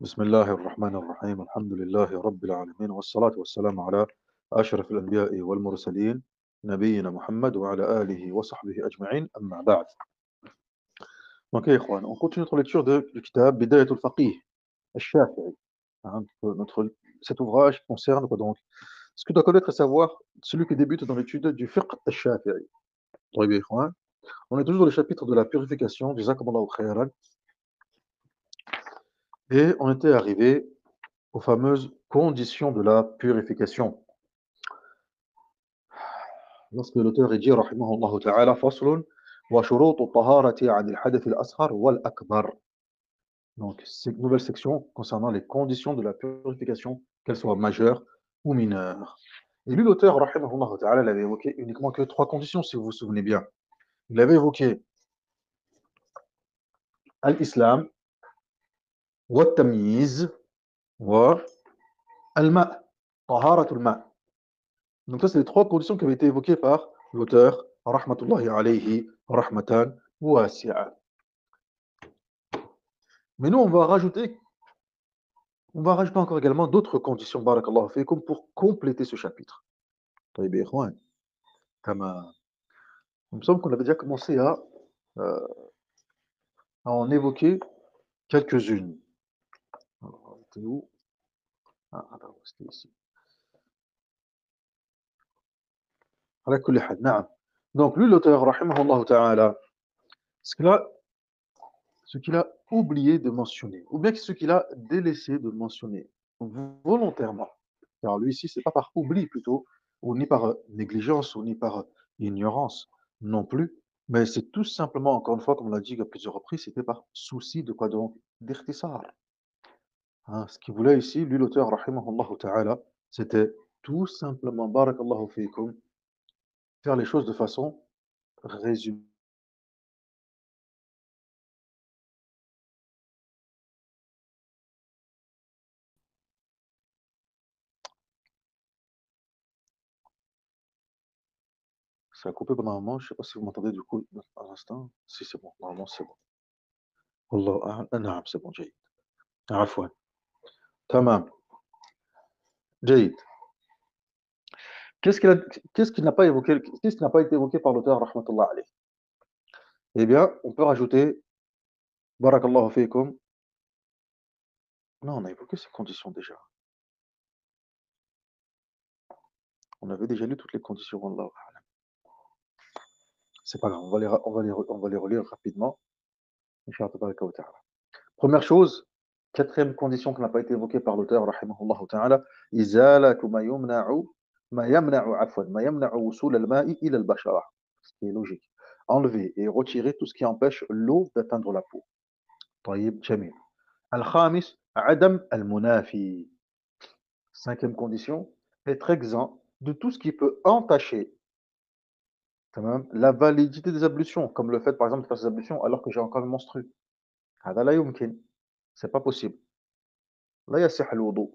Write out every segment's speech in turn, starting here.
بسم الله الرحمن الرحيم الحمد لله رب العالمين والصلاة والسلام على أشرف الأنبياء والمرسلين نبينا محمد وعلى آله وصحبه أجمعين أما بعد. Donc, يا إخوان, on continue notre lecture du kitab Bidayat al-Faqih al-Shafi'i. Hein, cet ouvrage concerne quoi donc ce que doit connaître et savoir celui qui débute dans l'étude du fiqh al-Shafi'i. طيب يا إخوان, on est toujours dans le chapitre de la purification, jazakumullahu khairan, et on était arrivé aux fameuses conditions de la purification. Lorsque l'auteur dit rahimahullah ta'ala faslun wa shurutu taharati 'an al-hadath al-asghar wal akbar. Donc c'est une nouvelle section concernant les conditions de la purification, qu'elles soient majeures ou mineures. Et lui l'auteur rahimahullah ta'ala il avait évoqué uniquement que trois conditions si vous vous souvenez bien. Il avait évoqué al-islam wa at-tamyiz wa al-ma', taharatul ma'. Donc ça c'est les trois conditions qui avaient été évoquées par l'auteur rahmatullahi alayhi rahmatan wasi'a. Mais nous on va rajouter encore également d'autres conditions, barakallahu fikum, pour compléter ce chapitre. طيب يا إخوان, كما il me semble qu'on avait déjà commencé euh, à en évoquer quelques-unes. Alors, c'était où? Ah, attends, c'était ici. على كل حال, نعم. Donc lui, l'auteur, rahimahullah ta'ala, ce qu'il a, ce qu'il a oublié de mentionner, ou bien ce qu'il a délaissé de mentionner, volontairement. Car lui ici, c'est pas par oubli plutôt, ou ni par négligence, ou ni par ignorance non plus, mais c'est tout simplement, encore une fois, comme on l'a dit à plusieurs reprises, c'était par souci de quoi donc? D'irtisar. Hein, ce qu'il voulait ici, lui l'auteur, rahimahullah ta'ala, c'était tout simplement, barakallahu fikum, faire les choses de façon résumée. Ça a coupé pendant un moment, je ne sais pas si vous m'entendez du coup à l'instant. Si c'est bon, normalement c'est bon. Wallahu a'lam. Naam, c'est bon, جيد. عفوا. تمام. جيد. Qu'est-ce qu'il a- qu'est-ce qui n'a pas évoqué, qu'est-ce qui n'a pas été évoqué par l'auteur, rahmatullah alayh? Eh bien, on peut rajouter, barakallahu fikum. Non, on a évoqué ces conditions déjà. On avait déjà lu toutes les conditions, wallahu a'lam. C'est pas grave, on va les relire rapidement. Inch'Allah tabaraka wa ta'ala. Première chose, quatrième condition qui n'a pas été évoquée par l'auteur, rahimahullah ta'ala, izalatu ma yamna'u afwan, ma yamna'u wusul al-ma'i ila al-bashara. Ce qui est logique. Enlever et retirer tout ce qui empêche l'eau d'atteindre la peau. طيب, jamil. Al-khamis, adam al-munafi. Cinquième condition, être exempt de tout ce qui peut entacher tamam, la validité des ablutions, comme le fait par exemple de faire ces ablutions alors que j'ai encore menstrué. هذا لا يمكن. C'est pas possible. لا يصح الوضوء.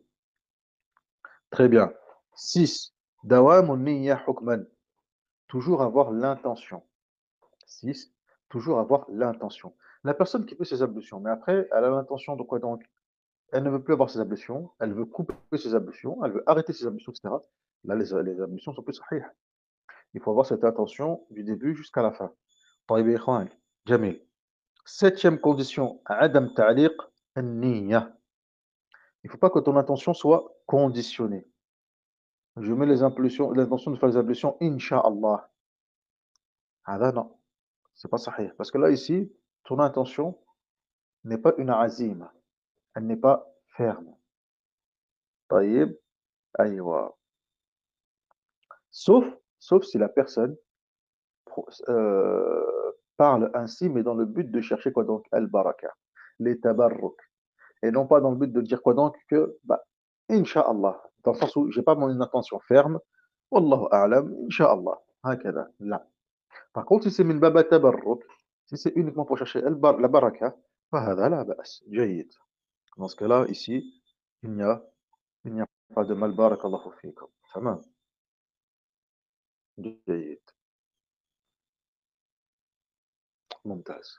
Très bien. 6. Dawamun niyya hukman. Toujours avoir l'intention. 6. Toujours avoir l'intention. La personne qui fait ses ablutions, mais après, elle a l'intention de quoi donc? Elle ne veut plus avoir ses ablutions, elle veut couper ses ablutions, elle veut arrêter ses ablutions, etc. Là, les ablutions sont plus sahih. Il faut avoir cette intention du début jusqu'à la fin. طيب يا إخوان, جميل. Septième condition, عدم تعليق النية. Il ne faut pas que ton intention soit conditionnée. Je mets les impulsions, l'intention de faire les ablutions, Inch'Allah. Ah là, non, c'est pas sahih. Parce que là, ici, ton intention n'est pas une azim. Elle n'est pas ferme. Taïb, aïwa. Sauf, sauf si la personne parle ainsi, mais dans le but de chercher quoi donc? Al-baraka, les tabarruk. Et non pas dans le but de dire quoi donc que, bah, Inch'Allah. Dans le sens où j'ai pas mon intention ferme. Wallahu a'lam, Inch'Allah. Hakada. Là. Par contre, si c'est min baba tabarruk, si c'est uniquement pour chercher la baraka, فهذا لا بأس. جيد. Dans ce cas-là, ici, il n'y a, il n'y a pas de mal. Barakallahu fikum. تمام. جيد. ممتاز.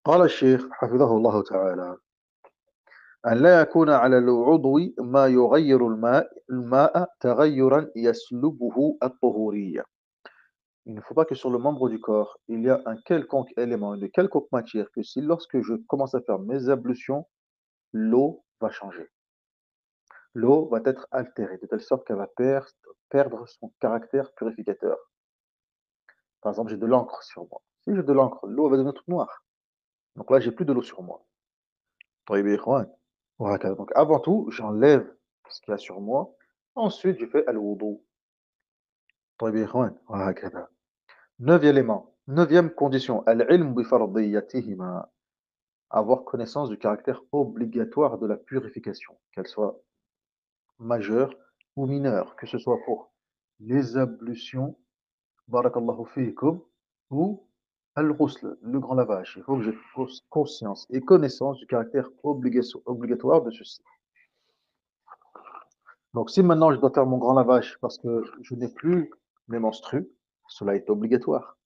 قال الشيخ حفظه الله تعالى أن لا يكون على العضو ما يغير الماء تغيرا يسلبه الطهورية. Il ne faut pas que sur le membre du corps, il y a un quelconque élément, une quelconque matière, que si lorsque je commence à faire mes ablutions, l'eau va changer. L'eau va être altérée, de telle sorte qu'elle va perdre son caractère purificateur. Par exemple, j'ai de l'encre sur moi. Si j'ai de l'encre, l'eau va devenir toute noire. Donc là, j'ai plus de l'eau sur moi. طيب يا إخوان. وهكذا. Donc avant tout, j'enlève ce qu'il y a sur moi. Ensuite, je fais al-wudu. طيب يا إخوان. وهكذا. Neuvième élément. Neuvième condition. Al-ilm bi fardiyatihima. Avoir connaissance du caractère obligatoire de la purification, qu'elle soit majeure ou mineure, que ce soit pour les ablutions, barakallahu fiikum, ou al-ghusl, le grand lavage. Il faut que j'ai conscience et connaissance du caractère obligatoire de ceci. Donc, si maintenant je dois faire mon grand lavage parce que je n'ai plus mes menstrues, cela est obligatoire.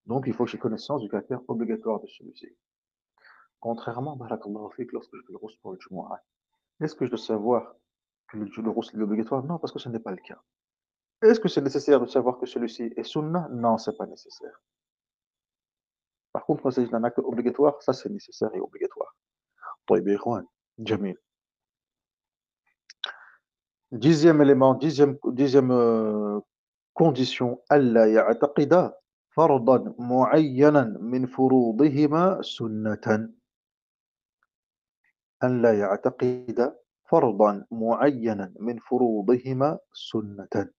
Donc, il faut que j'ai connaissance du caractère obligatoire de celui-ci. Contrairement, barakallahu fik, lorsque je fais le ghusl pour le Jumu'ah, est-ce que je dois savoir que le ghusl est obligatoire? Non, parce que ce n'est pas le cas. Est-ce que c'est nécessaire de savoir que celui-ci est sunnah? Non, c'est pas nécessaire. Par contre, quand il s'agit d'un acte obligatoire, ça c'est nécessaire et obligatoire. طيب يا إخوان. جميل. Dixième élément, dixième condition, ألا يعتقد فرضا معينا من فروضهما سنة. ألا يعتقد فرضا معينا من فروضهما سنة.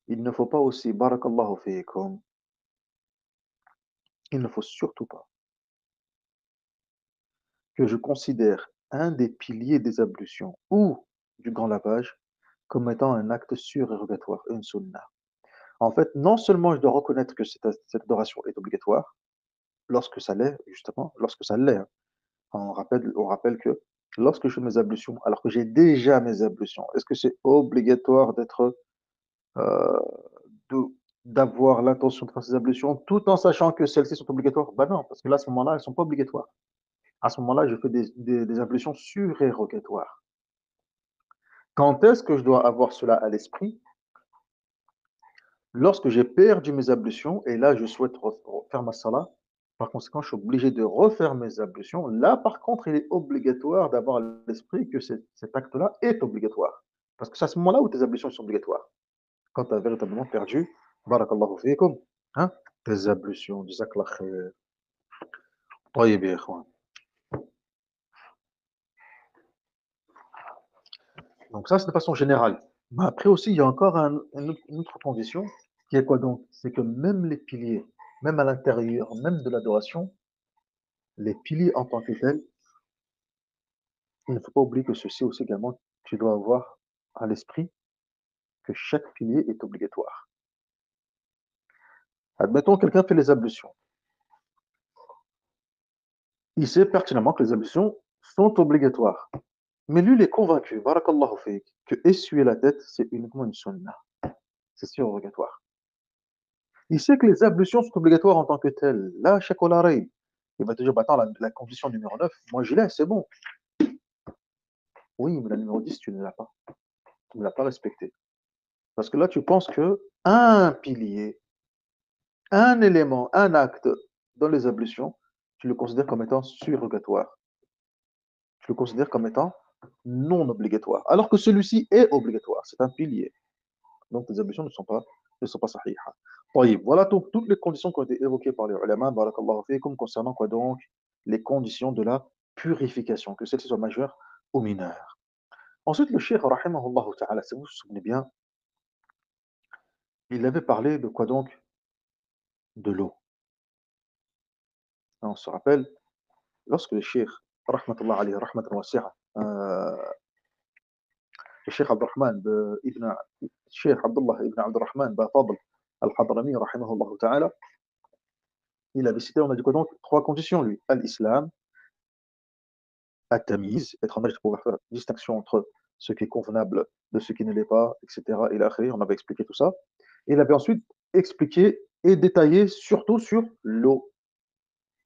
Il ne faut pas aussi, barakallahu fiikum, il ne faut surtout pas que je considère un des piliers des ablutions ou du grand lavage comme étant un acte surérogatoire, une sunna. En fait, non seulement je dois reconnaître que cette adoration est obligatoire, lorsque ça l'est, justement, lorsque ça l'est, hein. On rappelle que lorsque je fais mes ablutions, alors que j'ai déjà mes ablutions, est-ce que c'est obligatoire euh, de- d'avoir l'intention de faire ces ablutions tout en sachant que celles-ci sont obligatoires? Ben non, parce que là, à ce moment-là, elles ne sont pas obligatoires. À ce moment-là, je fais des ablutions surérogatoires. Quand est-ce que je dois avoir cela à l'esprit? Lorsque j'ai perdu mes ablutions, et là, je souhaite faire ma salat, par conséquent, je suis obligé de refaire mes ablutions. Là, par contre, il est obligatoire d'avoir à l'esprit que cet acte-là est obligatoire. Parce que c'est à ce moment-là où tes ablutions sont obligatoires. Quand tu as véritablement perdu, barakallahu fiikum, hein, tes ablutions, jazakallah khair. طيب يا إخوان. Donc ça, c'est de façon générale. Mais après aussi, il y a encore une autre condition, qui est quoi donc? C'est que même les piliers, même à l'intérieur, même de l'adoration, les piliers en tant que tels, il ne faut pas oublier que ceci aussi également, tu dois avoir à l'esprit que chaque pilier est obligatoire. Admettons, quelqu'un fait les ablutions. Il sait pertinemment que les ablutions sont obligatoires. Mais lui, il est convaincu, barakallahu fik, que essuyer la tête, c'est uniquement une sunna. C'est surogatoire. Il sait que les ablutions sont obligatoires en tant que telles. Là, shakula rayb. Il va te dire, bah, attends, la condition numéro 9, moi je l'ai, c'est bon. Oui, mais la numéro 10, tu ne l'as pas. Tu ne l'as pas respectée. Parce que là, tu penses que un pilier, un élément, un acte dans les ablutions, tu le considères comme étant surrogatoire. Tu le considères comme étant non obligatoire. Alors que celui-ci est obligatoire. C'est un pilier. Donc les ablutions ne sont pas sahiha. طيب, voilà donc toutes les conditions qui ont été évoquées par les ulama, barakallahu fikum, concernant quoi donc? Les conditions de la purification, que celle-ci soit majeure ou mineure. Ensuite, le cheikh, rahimahullah ta'ala, si vous vous souvenez bien, il avait parlé de quoi donc? De l'eau. On se rappelle, lorsque le cheikh, rahmatullah alayhi, rahmatan wasi'a, le cheikh Abdurrahman ibn, cheikh Abdullah ibn Abdurrahman Fadl al-Hadrami, rahimahullah ta'ala, il avait cité, on a dit quoi donc? Trois conditions, lui. Al-Islam, at-tamiz, être en âge de pouvoir faire la distinction entre ce qui est convenable de ce qui ne l'est pas, etc. Et là, on avait expliqué tout ça. Et il avait ensuite expliqué et détaillé surtout sur l'eau.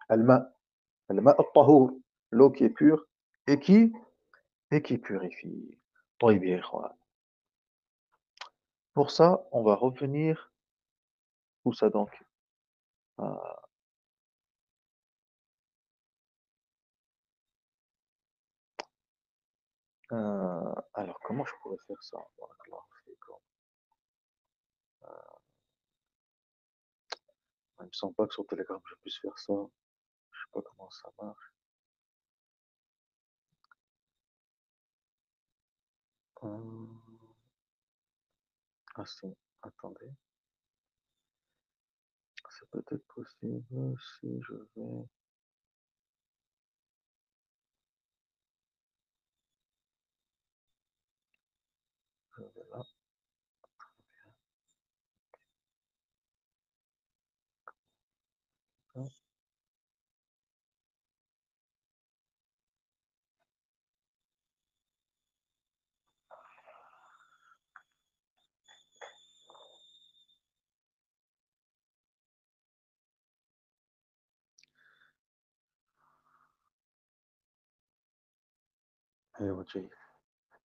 Al-ma, al-ma al-tahour, l'eau qui est pure et qui purifie. طيب يا إخوان. Pour ça, on va revenir, où ça donc? Euh, alors, comment je pourrais faire ça? Barakallahu fikum. Il me semble pas que sur Telegram je puisse faire ça. Je sais pas comment ça marche. Euh, ah si, attendez. C'est peut-être possible si je vais là. Hein. Eh, ok.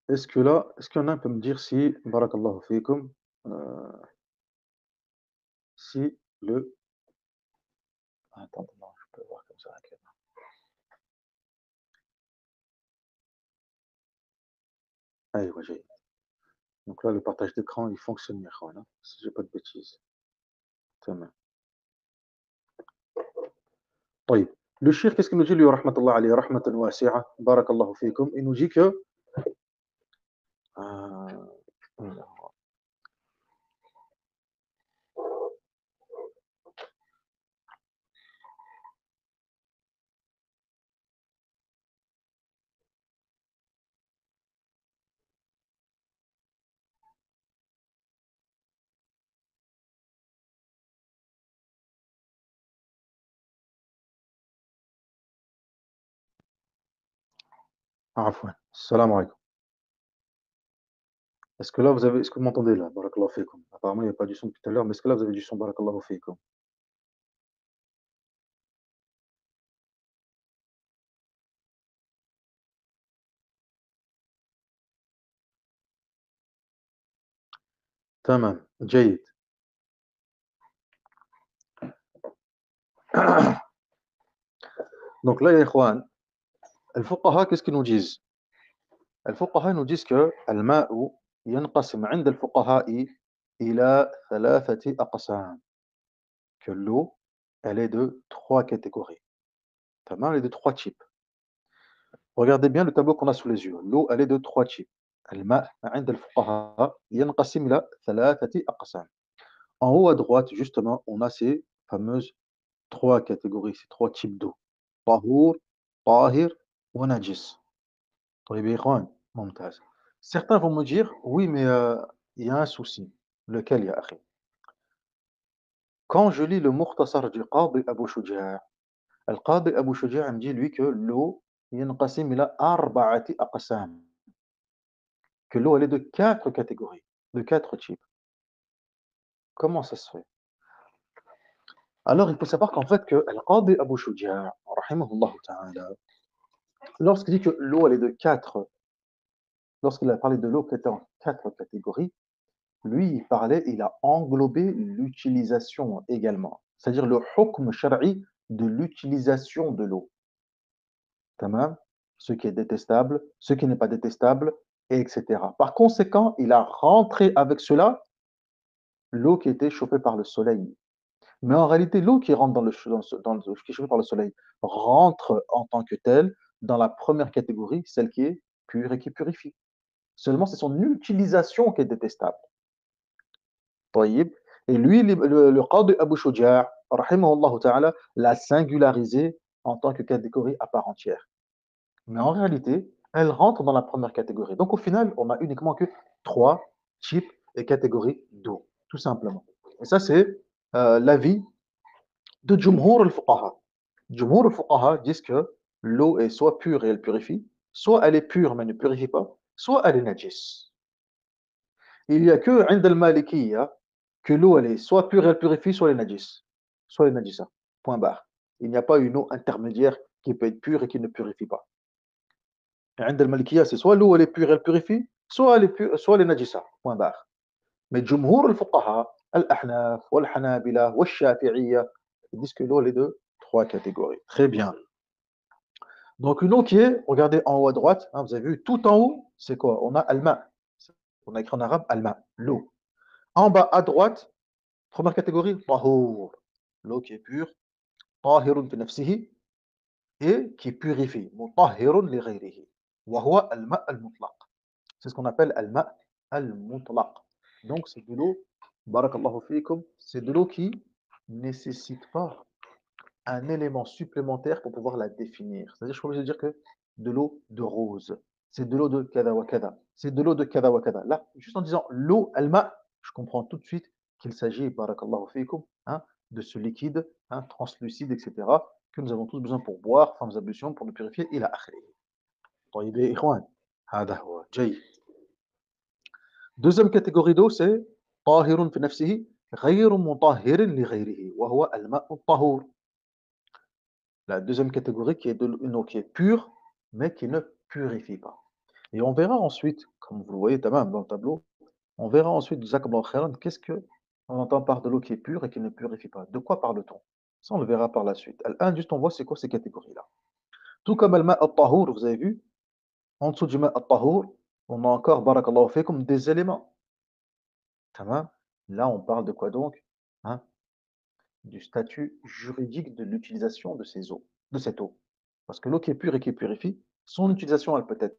Est-ce que là, est-ce qu'il y en a un peut me dire si, barakallahu fikum, euh, si le... Attendez, non, je peux voir comme ça. Ok. Ah, ouais, donc là, le partage d'écran, il fonctionne, ya ikhwan, hein, si j'ai pas de bêtises. Tamam. طيب. Le shir, qu'est-ce qu'il nous dit, lui, rahmatullah alayhi, rahmatan wasi'a, barakallahu fikum, il nous dit que... euh, عفوا. Salam alaikum. Est-ce que là, vous avez, est-ce que vous m'entendez là? Barakallahu fikum. Apparemment, il n'y a pas du son depuis tout à l'heure, mais est-ce que là, vous avez du son? Barakallahu fikum. Tamam. Jayid. Donc là, ya ikhwan, al-fuqaha, qu'est-ce qu'ils nous disent? Al-fuqaha nous disent que al-ma'u yanqasim 'inda al-fuqaha'i ila thalathati aqsam. Que l'eau, elle est de trois catégories. Tamam, elle est de trois types. Regardez bien le tableau qu'on a sous les yeux. L'eau, elle est de trois types. الماء عند الفقهاء ينقسم إلى ثلاثة أقسام. En haut à droite, justement, on a ces fameuses trois catégories, ces trois types d'eau. طهور, طاهر ونجس. طيب يا إخوان, ممتاز. Certains vont me dire, oui, mais il y a un souci. Lequel, ya akhi? Quand je lis le Mukhtasar du Qadi Abu Shuja', Al-Qadi Abu Shuja' me dit, lui, que l'eau, ينقسم إلى أربعة أقسام. Que l'eau, elle est de quatre catégories, de quatre types. Comment ça se fait? Alors, il faut savoir qu'en fait, que Al-Qadi Abu Shuja', rahimahullah ta'ala, lorsqu'il dit que l'eau, elle est de quatre, lorsqu'il a parlé de l'eau qui était en quatre catégories, lui, il parlait, il a englobé l'utilisation également. C'est-à-dire le hukm shar'i de l'utilisation de l'eau. Tamam? Ce qui est détestable, ce qui n'est pas détestable, etc. Par conséquent, il a rentré avec cela l'eau qui était chauffée par le soleil. Mais en réalité, l'eau qui rentre qui est chauffée par le soleil rentre en tant que telle dans la première catégorie, celle qui est pure et qui purifie. Seulement, c'est son utilisation qui est détestable. طيب. Et lui, le Qadi Abu Shuja', rahimahullah ta'ala, l'a singularisé en tant que catégorie à part entière. Mais en réalité, elle rentre dans la première catégorie. Donc au final, on a uniquement que trois types et catégories d'eau, tout simplement. Et ça, c'est l'avis de Jumhur al-Fuqaha. Jumhur al-Fuqaha disent que l'eau est soit pure et elle purifie, soit elle est pure mais ne purifie pas, soit elle est najis. Il n'y a que عند المالكية que l'eau elle est soit pure et elle purifie, soit elle est najis. Soit elle est najisa. Point barre. Il n'y a pas une eau intermédiaire qui peut être pure et qui ne purifie pas. Et عند المالكية, c'est soit l'eau elle est pure, elle purifie, soit elle est pure, soit elle est najisa. Point barre. Mais جمهور الفقهاء, الأحناف والحنابلة والشافعية, ils disent que l'eau elle est de trois catégories. Très bien. Donc une eau qui est, regardez en haut à droite, hein, vous avez vu, tout en haut, c'est quoi? On a alma. On a écrit en arabe alma, l'eau. En bas à droite, première catégorie, tahour. L'eau qui est pure, tahirun fi nafsihi, et qui purifie. Mutahhirun li ghayrihi. Wa huwa al-ma' al-mutlaq. C'est ce qu'on appelle al-ma' al-mutlaq. Donc c'est de l'eau, barakallahu fikum, c'est de l'eau qui nécessite pas un élément supplémentaire pour pouvoir la définir. C'est-à-dire, je suis obligé de dire que de l'eau de rose, c'est de l'eau de kada wa kada, c'est de l'eau de kada wa kada. Là, juste en disant l'eau, al-ma', je comprends tout de suite qu'il s'agit, barakallahu fikum, hein, de ce liquide, hein, translucide, etc., que nous avons tous besoin pour boire, faire nos ablutions, pour nous purifier, ila akhiri. طيب يا إخوان هذا هو جيد. Deuxième catégorie d'eau, c'est طاهر في نفسه غير مطهر لغيره وهو الماء الطهور. La deuxième catégorie qui est de une eau qui est pure, mais qui ne purifie pas. Et on verra ensuite, comme vous le voyez tamam, dans le tableau, on verra ensuite, jazakallahu khairan, qu'est-ce que on entend par de l'eau qui est pure et qui ne purifie pas. De quoi parle-t-on? Ça, on le verra par la suite. Al-an, juste on voit c'est quoi ces catégories-là. Tout comme al-ma' al-tahour, vous avez vu, en dessous du ma' al-tahour, on a encore, barakallahu fikum, des éléments. Tamam. Là, on parle de quoi donc? Hein? Du statut juridique de l'utilisation de ces eaux, de cette eau. Parce que l'eau qui est pure et qui purifie, son utilisation, elle peut être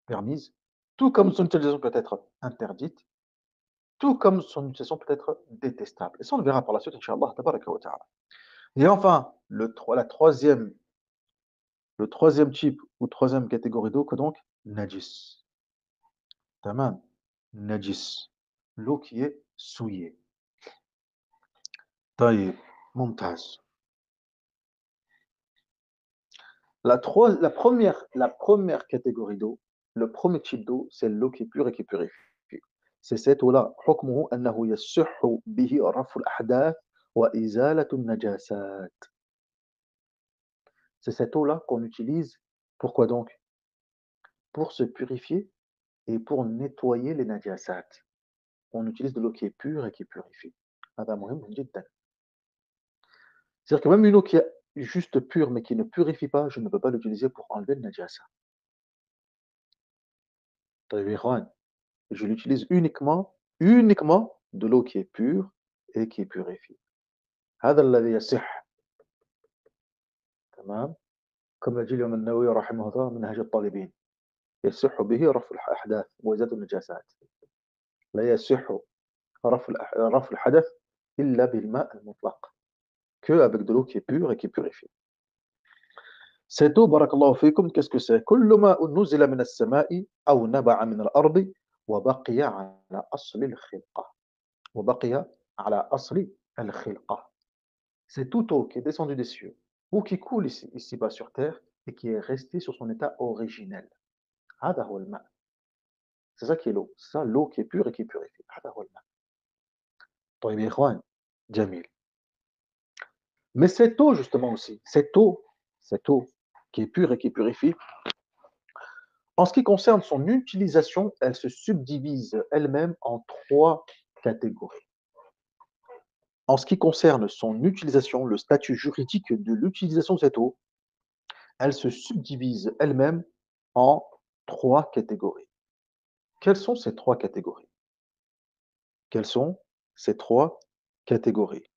permise, tout comme son utilisation peut être interdite, tout comme son utilisation peut être détestable. Et ça, on le verra par la suite, Inch'Allah, tabaraka wa ta'ala. Et enfin, le troisième type ou troisième catégorie d'eau, que donc, najis. Tamam, najis. L'eau qui est souillée. Taïb, mumtaz. La première catégorie d'eau, le premier type d'eau, c'est l'eau qui est pure et qui purifie. C'est cette eau-là. حكمه أنه يصح به رفع الأحداث وإزالة النجاسات. C'est cette eau-là qu'on utilise. Pourquoi donc? Pour se purifier et pour nettoyer les najasat. On utilise de l'eau qui est pure et qui purifie. هذا مهم جدا. C'est-à-dire que même une eau qui est juste pure mais qui ne purifie pas, je ne peux pas l'utiliser pour enlever le najasa. طيب يا إخوان, je l'utilise uniquement de l'eau qui est pure et qui purifie. هذا الذي يصح. تمام. كما dit الإمام النووي رحمه الله منهج الطالبين يصح به رفع الأحداث وإزالة النجاسات. لا يصح رفع الحدث إلا بالماء المطلق. Que avec de l'eau qui est pure et qui purifie. Cette eau, barakallahu fikum, qu'est-ce que c'est? كل ماء نزل من السماء أو نبع من الأرض وبقي على أصل الخلقة. وبقي على أصل الخلقة. C'est toute eau qui est descendue des cieux ou qui coule ici-bas sur terre et qui est restée sur son état originel. هذا هو الماء. C'est ça qui est l'eau. C'est ça l'eau qui est pure et qui purifie. هذا هو الماء. طيب يا إخوان, جميل. Mais cette eau justement aussi, cette eau qui est pure et qui purifie, en ce qui concerne son utilisation, elle se subdivise elle-même en trois catégories. En ce qui concerne son utilisation, le statut juridique de l'utilisation de cette eau, elle se subdivise elle-même en trois catégories. Quelles sont ces trois catégories? Quelles sont ces trois catégories?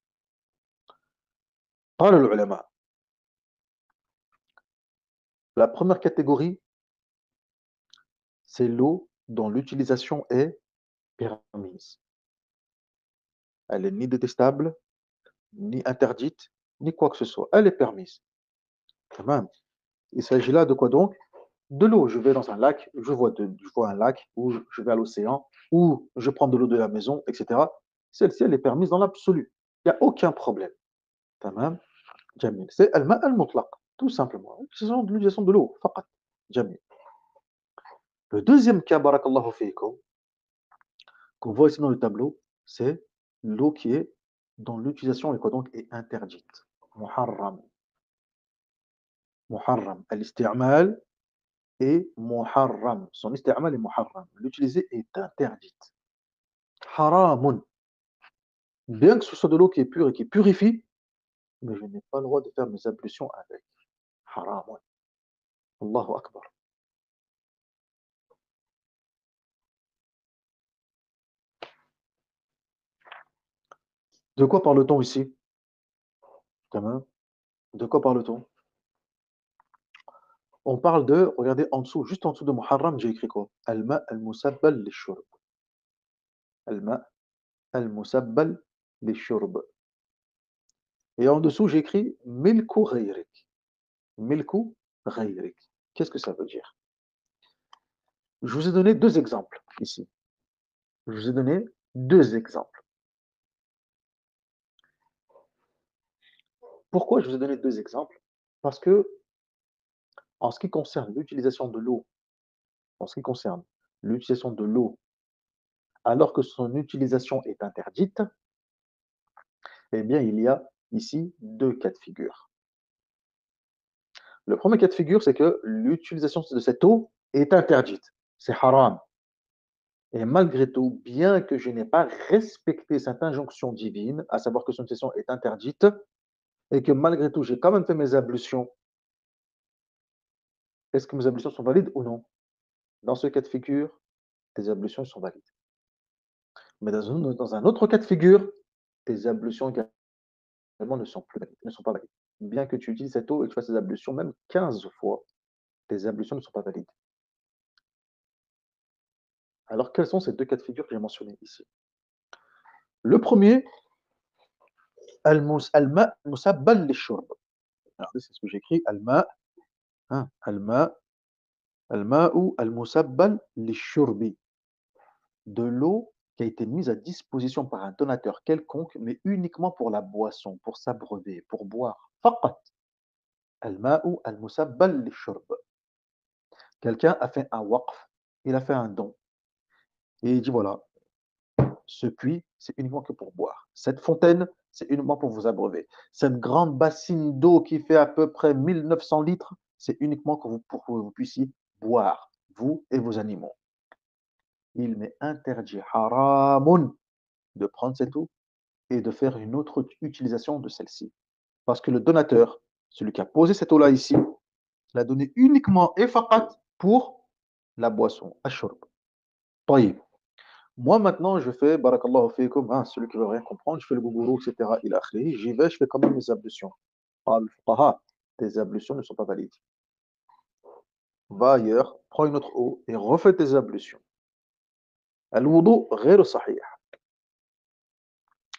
قال العلماء. La première catégorie, c'est l'eau dont l'utilisation est permise. Elle n'est ni détestable, ni interdite, ni quoi que ce soit. Elle est permise. Tamam. Il s'agit là de quoi donc? De l'eau. Je vais dans un lac, je vois un lac, ou je vais à l'océan, ou je prends de l'eau de la maison, etc. Celle-ci, elle est permise dans l'absolu. Il n'y a aucun problème. Tamam. Jamil. C'est al-ma' al-mutlaq, tout simplement. L'utilisation de l'eau. Faqat. Jamil. Le deuxième cas, barakallahu fiikum, qu'on voit ici dans le tableau, c'est l'eau qui est, dont l'utilisation est quoi donc est interdite. محرم محرم الاستعمال est محرم. Son isti'mal est محرم. L'utiliser est interdite. حرام. Bien que ce soit de l'eau qui est pure et qui purifie, mais je n'ai pas le droit de faire mes ablutions avec. حرام. Allahu Akbar. De quoi parle-t-on ici? Tamam. De quoi parle-t-on? On parle de, regardez en dessous, juste en dessous de Muharram, j'ai écrit quoi? Al-ma al-musabbal lish-shurb. Al-ma al-musabbal lish-shurb. Et en dessous, j'ai écrit milku ghayrik. Milku ghayrik. Qu'est-ce que ça veut dire? Je vous ai donné deux exemples ici. Je vous ai donné deux exemples. Pourquoi je vous ai donné deux exemples? Parce que, en ce qui concerne l'utilisation de l'eau, en ce qui concerne l'utilisation de l'eau, alors que son utilisation est interdite, eh bien, il y a ici deux cas de figure. Le premier cas de figure, c'est que l'utilisation de cette eau est interdite. C'est haram. Et malgré tout, bien que je n'ai pas respecté cette injonction divine, à savoir que son utilisation est interdite, et que malgré tout, j'ai quand même fait mes ablutions, est-ce que mes ablutions sont valides ou non? Dans ce cas de figure, tes ablutions sont valides. Mais dans un autre cas de figure, tes ablutions également ne sont plus valides, ne sont pas valides. Bien que tu utilises cette eau et que tu fasses tes ablutions même 15 fois, tes ablutions ne sont pas valides. Alors, quels sont ces deux cas de figure que j'ai mentionnés ici? Le premier, al-ma musabbal lish-shurb. Regardez, c'est ce que j'écris, al-ma, hein, al-ma, al-ma'u al-musabbal lish-shurbi. De l'eau qui a été mise à disposition par un donateur quelconque, mais uniquement pour la boisson, pour s'abreuver, pour boire. Faqat. Al-ma'u al-musabbal lish-shurb. Quelqu'un a fait un waqf, il a fait un don. Et il dit voilà, ce puits, c'est uniquement que pour boire. Cette fontaine, c'est uniquement pour vous abreuver. Cette grande bassine d'eau qui fait à peu près 1900 litres, c'est uniquement pour que vous puissiez boire, vous et vos animaux. Il m'est interdit, haramun, de prendre cette eau et de faire une autre utilisation de celle-ci. Parce que le donateur, celui qui a posé cette eau-là ici, l'a donnée uniquement et faqat pour la boisson, ashurb. طيب. Moi, maintenant, je fais, barakallahu fikum, hein, celui qui veut rien comprendre, je fais le gougourou, etc. Il a créé, j'y vais, je fais quand même mes ablutions. Al-fuqaha, tes ablutions ne sont pas valides. Va ailleurs, prends une autre eau et refais tes ablutions. الوضوء غير صحيح.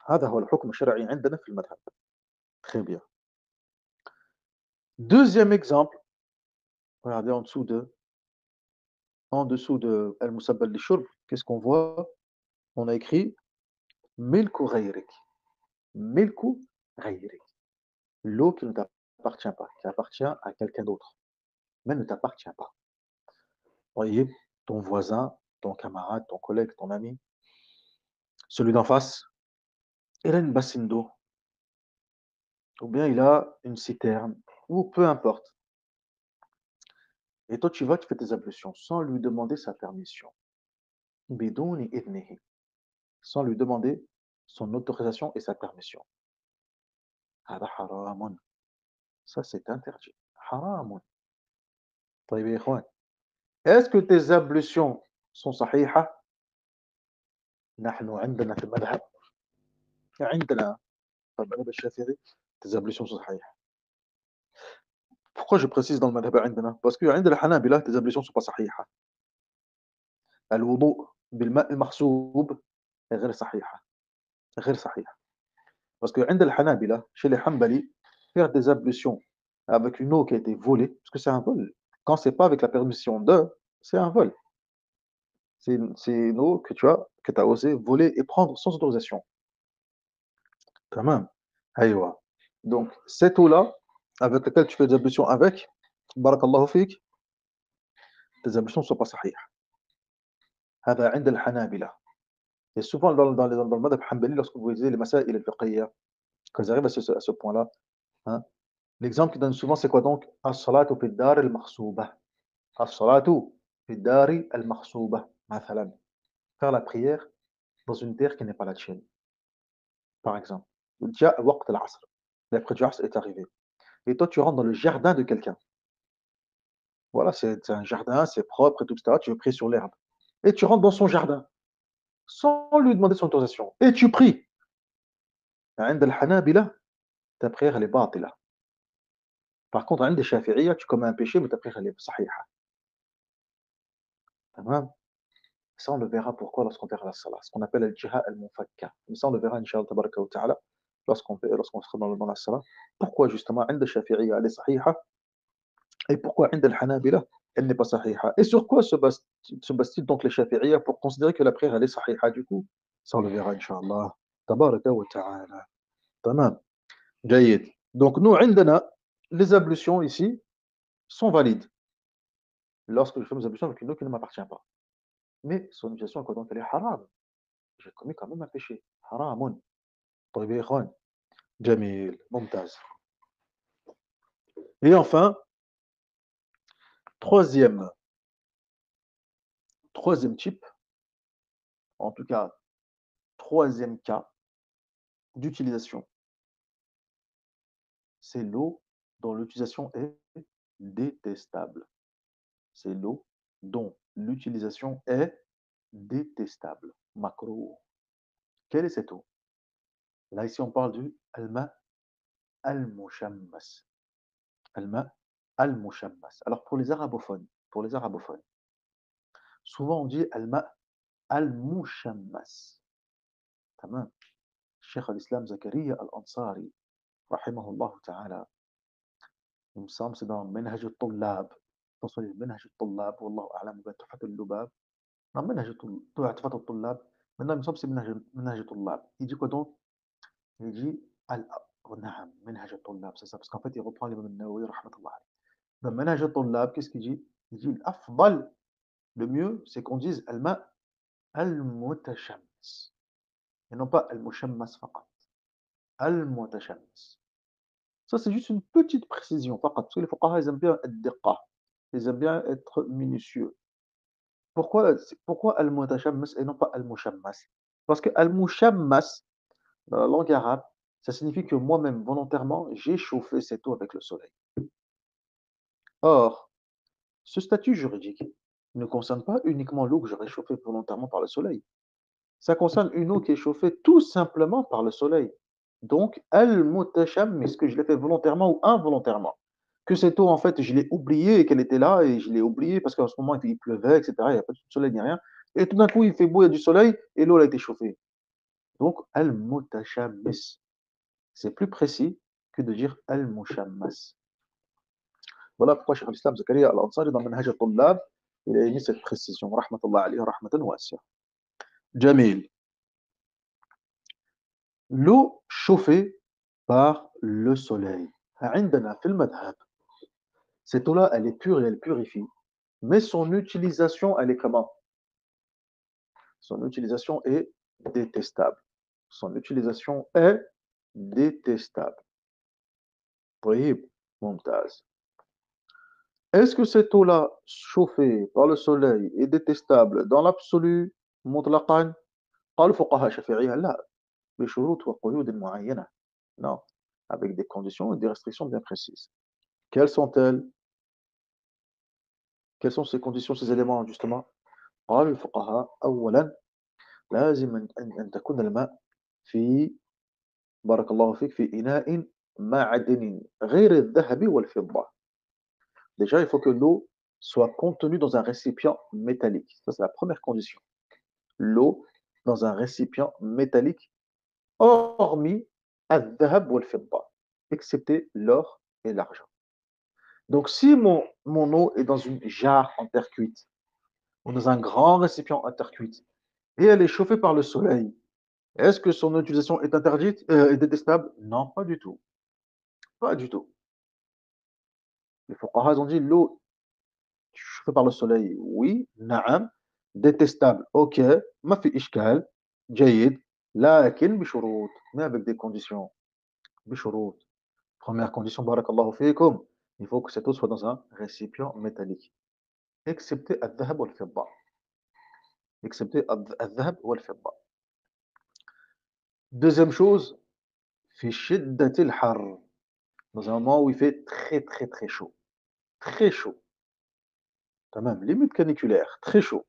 هذا هو الحكم الشرعي عندنا في المذهب. Très bien. Deuxième exemple, regardez en dessous de Al-Musabbal li-Shurb, qu'est-ce qu'on voit? On a écrit Milku ghayrik. Milku ghayrik. L'eau qui ne t'appartient pas, qui appartient à quelqu'un d'autre, mais ne t'appartient pas. Voyez, ton voisin, ton camarade, ton collègue, ton ami, celui d'en face, il a une bassine d'eau, ou bien il a une citerne, ou peu importe. Et toi, tu vas, tu fais tes ablutions sans lui demander sa permission. Bidouni idnihi. Sans lui demander son autorisation et sa permission. Hada haramun. Ça, c'est interdit. Haramun. طيب يا إخوان. Est-ce que tes ablutions sont صحيحة؟ نحن عندنا في المذهب عندنا في المذهب الشافعي tes ablutions sont صحيحة. Pourquoi je précise dans le madhab عندنا? Parce que عند الحنابلة tes ablutions ne sont pas صحيحة. الوضوء بالماء المغصوب غير صحيحة. غير صحيحة. Parce que عند الحنابلة, chez les Hanbali, faire des ablutions avec une eau qui a été volée, parce que c'est un vol. Quand c'est pas avec la permission de, c'est un vol. C'est une eau que tu as osé voler et prendre sans autorisation. Tamam. Aïwa. Donc, cette eau-là, avec laquelle tu fais des ablutions avec, barakallahu fik, tes ablutions ne sont pas صحيحة. هذا عند الحنابلة. Et souvent, dans le madhab hanbali, lorsque vous lisez les masail al-fiqhiyya, quand ils arrivent à ce point-là, hein. L'exemple qu'il donne souvent, c'est quoi donc? As-salatu fi dar al-maghsoubah. As-salatu fi dar al-maghsoubah. Mathalan. Faire la prière dans une terre qui n'est pas la tienne, par exemple. Déjà, waqt al-asr. L'après du asr est arrivé. Et toi, tu rentres dans le jardin de quelqu'un. Voilà, c'est un jardin, c'est propre et tout, etc. Tu veux prier sur l'herbe. Et tu rentres dans son jardin, sans lui demander son autorisation. Et tu pries. عند الحنابلة, ta prière, elle est batila. Par contre, عند الشافعية, tu commets un péché, mais ta prière, elle est sahiha. Tamam. Ça, on le verra pourquoi lorsqu'on verra la salat. Ce qu'on appelle le jihad al-mufakka. Mais ça, on le verra, Inch'Allah, tabaraka wa ta'ala, lorsqu'on sera dans la salat. Pourquoi, justement, عند الشافعية, elle est sahiha, et pourquoi عند الحنابلة, elle n'est pas sahiha. Et sur quoi se base-t-il donc les shafi'iyya pour considérer que la prière, elle est sahiha, du coup? Ça, on le verra, Inch'Allah. Tabaraka wa ta'ala. Tamam. Jayyid. Donc, nous, عندنا, les ablutions ici sont valides lorsque je fais mes ablutions avec une eau qui ne m'appartient pas. Mais son utilisation, quoi, donc, elle est haram. J'ai commis quand même un péché. Haramun. طيب يا إخوان. جميل. ممتاز. Et enfin, troisième, troisième type, en tout cas, troisième cas d'utilisation, c'est l'eau dont l'utilisation est détestable. C'est l'eau dont l'utilisation est détestable. Makro. Quelle est cette eau? Là, ici, on parle du alma al-mushammas. Alma al-mushammas. Alors, pour les arabophones, souvent on dit alma al-mushammas. Tamam. Cheikh al-Islam Zakaria al-Ansari, rahimahullah ta'ala, il me semble, c'est dans Minhaj al-Tullab. Attention, Minhaj al-Tullab, wallahu a'lam, ou Tuhfat al-Lubab. Non, Minhaj Tuhfat al-Tullab. Maintenant, il me semble que c'est Minhaj al-Tullab. Il dit quoi donc? Il dit Naam, Minhaj al-Tullab, c'est ça, parce qu'en fait, il reprend l'imam al-Nawawi, rahmatullah alayhi. Dans Minhaj al-Tullab, qu'est-ce qu'il dit? Il dit l'afdal, le mieux, c'est qu'on dise al-ma al-mutashammas. Et non pas al-mushammas faqat. Al-mutashammas. Ça, c'est juste une petite précision, faqat, parce que les fuqaha, ils aiment bien être diqqa. Ils aiment bien être minutieux. Pourquoi al-mutashammas et non pas al-mushammas? Parce que al-mushammas, dans la langue arabe, ça signifie que moi-même, volontairement, j'ai chauffé cette eau avec le soleil. Or, ce statut juridique ne concerne pas uniquement l'eau que j'aurais chauffée volontairement par le soleil. Ça concerne une eau qui est chauffée tout simplement par le soleil. Donc, al-mutashammis, que je l'ai fait volontairement ou involontairement. Que cette eau, en fait, je l'ai oubliée et qu'elle était là et je l'ai oubliée parce qu'en ce moment, il pleuvait, etc. Il n'y a pas de soleil ni rien. Et tout d'un coup, il fait beau, il y a du soleil et l'eau a été chauffée. Donc, al-mutashammis. C'est plus précis que de dire al-mushammas. Voilà pourquoi Cheikh al-Islam Zakaria al-Ansari dans Manhaj al-Tullab, il a émis cette précision. Rahmatullah alayhi, rahmatan wasi'a. Jamil. L'eau chauffée par le soleil. عندنا في المذهب, cette eau-là, elle est pure et elle purifie. Mais son utilisation, elle est comment? Son utilisation est détestable. Son utilisation est détestable. طيب, ممتاز. Est-ce que cette eau-là, chauffée par le soleil, est détestable dans l'absolu, مطلقا؟ قال الفقهاء الشافعية لا بشروط وقيود معينة. Non, avec des conditions et des restrictions bien précises. Quelles sont-elles? Quelles sont ces conditions, ces éléments, justement? قال الفقهاء أولا لازم أن تكون الماء في بارك الله فيك في إناء معدني غير الذهب والفضة. Déjà, il faut que l'eau soit contenue dans un récipient métallique. Ça, c'est la première condition. L'eau dans un récipient métallique, hormis الذهب والفضة, excepté l'or et l'argent. Donc, si mon eau est dans une jarre en terre cuite, ou dans un grand récipient en terre cuite, et elle est chauffée par le soleil, est-ce que son utilisation est interdite, est détestable? Non, pas du tout. Pas du tout. Les fuqaha ont dit l'eau chauffée par le soleil, oui, na'am, détestable, ok, ma fi ishkal, jayid, lakin bishurut, mais avec des conditions, bishurut. Première condition, barakallahu fikum, il faut que cette eau soit dans un récipient métallique, excepté al-dhahab wal-fidda. Excepté al-dhahab wal-fidda. Deuxième chose, fi shiddatil har, dans un moment où il fait très très très chaud. Très chaud. Tamam, limite caniculaire, très chaud.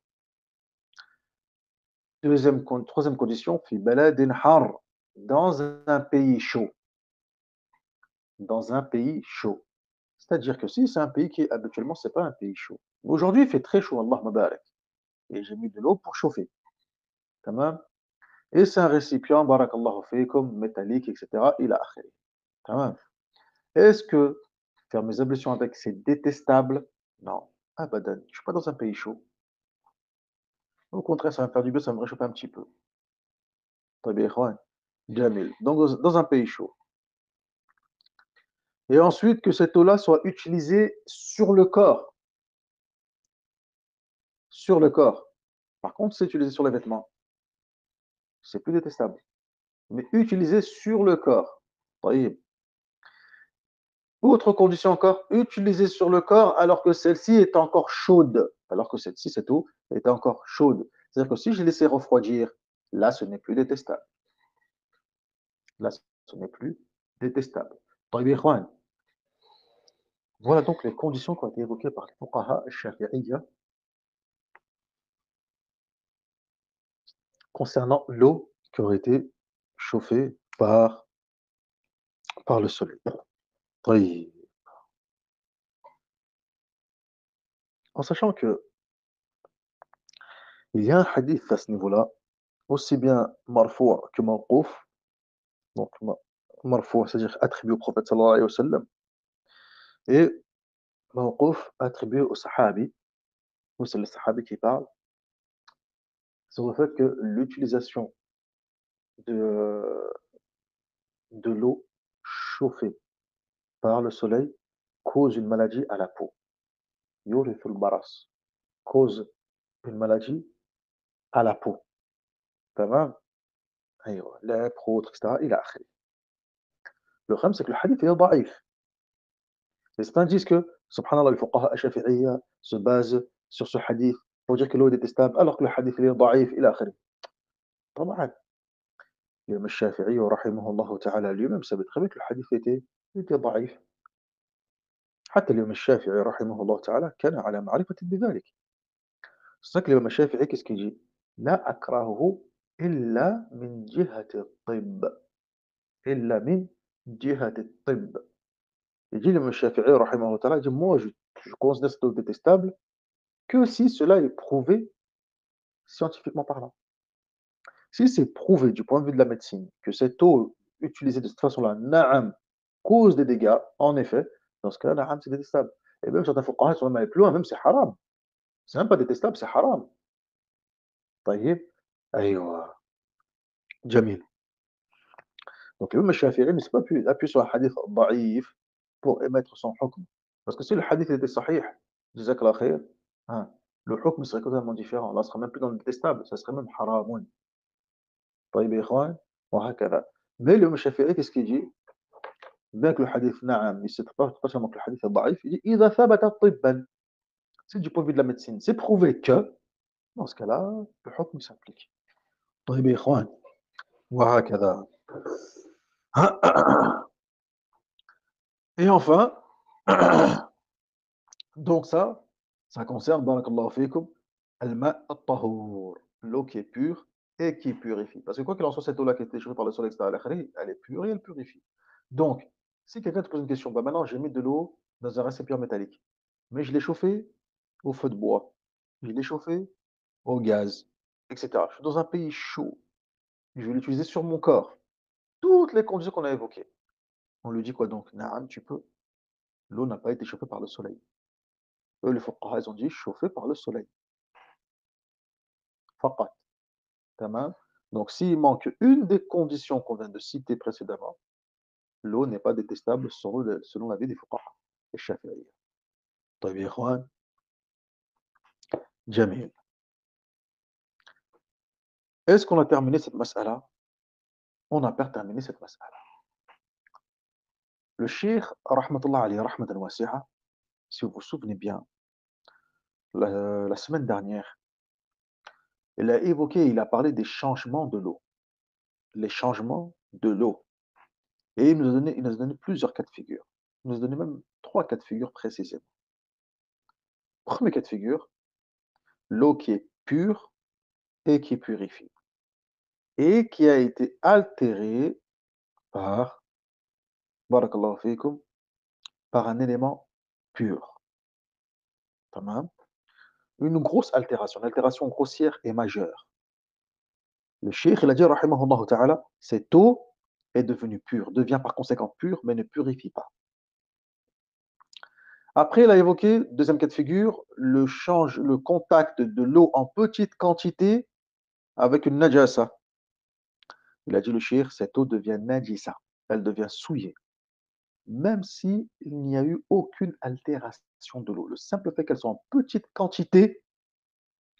Troisième condition, fi baladin har, dans un pays chaud. Dans un pays chaud. C'est-à-dire que si c'est un pays qui habituellement c'est pas un pays chaud. Aujourd'hui, il fait très chaud, Allah mabarak. Et j'ai mis de l'eau pour chauffer. Tamam. Et c'est un récipient, barakallahu fikum, métallique, etc. Il a akhiri. Tamam. Est-ce que faire mes ablutions avec, c'est détestable? Non. Abadan. Je suis pas dans un pays chaud. Au contraire, ça va me faire du bien, ça va me réchauffer un petit peu. Très bien, ikhwan. Jamil. Donc, dans un pays chaud. Et ensuite, que cette eau-là soit utilisée sur le corps. Sur le corps. Par contre, c'est utilisé sur les vêtements. C'est plus détestable. Mais utilisé sur le corps. Taïb. Autre condition encore, utilisée sur le corps alors que celle-ci est encore chaude. Alors que celle-ci, cette eau, est encore chaude. C'est-à-dire que si je laissais refroidir, là, ce n'est plus détestable. Là, ce n'est plus détestable. طيب يا إخوان, voilà donc les conditions qui ont été évoquées par les fuqaha al-shafi'iyya concernant l'eau qui aurait été chauffée par le soleil. طيب. En sachant que il y a un hadith à ce niveau-là, aussi bien marfou' que mawqouf, donc marfou', c'est-à-dire attribué au prophète sallallahu alayhi wa sallam, et mawqouf attribué au sahabi, ou c'est le sahabi qui parle, sur le fait que l'utilisation de, de l'eau chauffée par le soleil cause une maladie à la peau. Yurithul baras cause une maladie à la peau. تمام ايوه lèpre autre etc الى اخره. Le problème c'est que le hadith est ضعيف. Et certains disent que subhanallah les fuqaha shafi'iyya se basent sur ce hadith pour dire que l'eau est détestable alors que le hadith il est ضعيف الى اخره. طبعا الإمام الشافعي رحمه الله تعالى lui-même savait très bien que le hadith était ضعيف. حتى الإمام الشافعي رحمه الله تعالى كان على معرفة بذلك. C'est ça que l'imam Shafi'i, qu'est-ce qu'il dit? La akrahuhu illa min jihati tib. Illa min jihati tib. Il dit l'imam Shafi'i, rahimahullah ta'ala, il dit, moi, je considère cette eau détestable que si cela est prouvé scientifiquement parlant. Si c'est prouvé du point de vue de la médecine que cette eau utilisée de cette façon-là, na'am, cause des dégâts, en effet, dans ce cas-là, na'am, c'est détestable. Et même certains fuqaha sont même allés plus loin, même c'est haram. C'est même pas détestable, c'est haram. طيب أيوه جميل. Donc l'imam Shafi'i ne s'est pas pu appuyer sur un hadith daïf pour émettre son hukm. Parce que si le hadith était sahih, jazakallah khair, hein, le hukm serait totalement différent. Là, ce serait même plus dans le détestable, ça serait même haramoun. طيب يا إخوان وهكذا. Mais l'imam Shafi'i, qu'est-ce qu'il dit? Bien que le hadith, na'am, il ne cite pas seulement que le hadith est daïf, il dit إذا ثبت طبا. C'est du point de vue de la médecine. C'est prouvé que, dans ce cas-là, le hukm s'applique. طيب يا إخوان وهكذا. Et enfin, donc ça concerne, barakallahu fikum, al-ma' at-tahour, l'eau qui est pure et qui purifie. Parce que quoi qu'il en soit, cette eau-là qui a été chauffée par le soleil, etc., elle est pure et elle purifie. Donc, si quelqu'un te pose une question, bah maintenant j'ai mis de l'eau dans un récipient métallique, mais je l'ai chauffé au feu de bois, je l'ai chauffé au gaz, etc. Je suis dans un pays chaud, je vais l'utiliser sur mon corps. Toutes les conditions qu'on a évoquées. On lui dit quoi donc? Naam, tu peux. L'eau n'a pas été chauffée par le soleil. Eux, les fuqaha, ils ont dit chauffée par le soleil. Faqat. Tamam. Donc, s'il manque une des conditions qu'on vient de citer précédemment, l'eau n'est pas détestable selon l'avis des fuqaha, les shafi'iyya. طيب يا إخوان جميل. Est-ce qu'on a terminé cette mas'ala? On n'a pas terminé cette mas'ala. Le cheikh, rahmatullah alayhi, rahmatan wasi'a, si vous vous souvenez bien, la semaine dernière, il a parlé des changements de l'eau. Les changements de l'eau. Et il nous a donné plusieurs cas de figure. Il nous a donné même 3 cas de figure précisément. Premier cas de figure, l'eau qui est pure et qui purifie et qui a été altérée par, barakallahu fikum, par un élément pur. Tamam. Une grosse altération, une altération grossière et majeure. Le cheikh, il a dit, rahimahullah ta'ala, cette eau est devenue pure, devient par conséquent pure, mais ne purifie pas. Après, il a évoqué, deuxième cas de figure, le contact de l'eau en petite quantité avec une najasa. Il a dit le cheikh, cette eau devient najisa, elle devient souillée, même s'il n'y a eu aucune altération de l'eau. Le simple fait qu'elle soit en petite quantité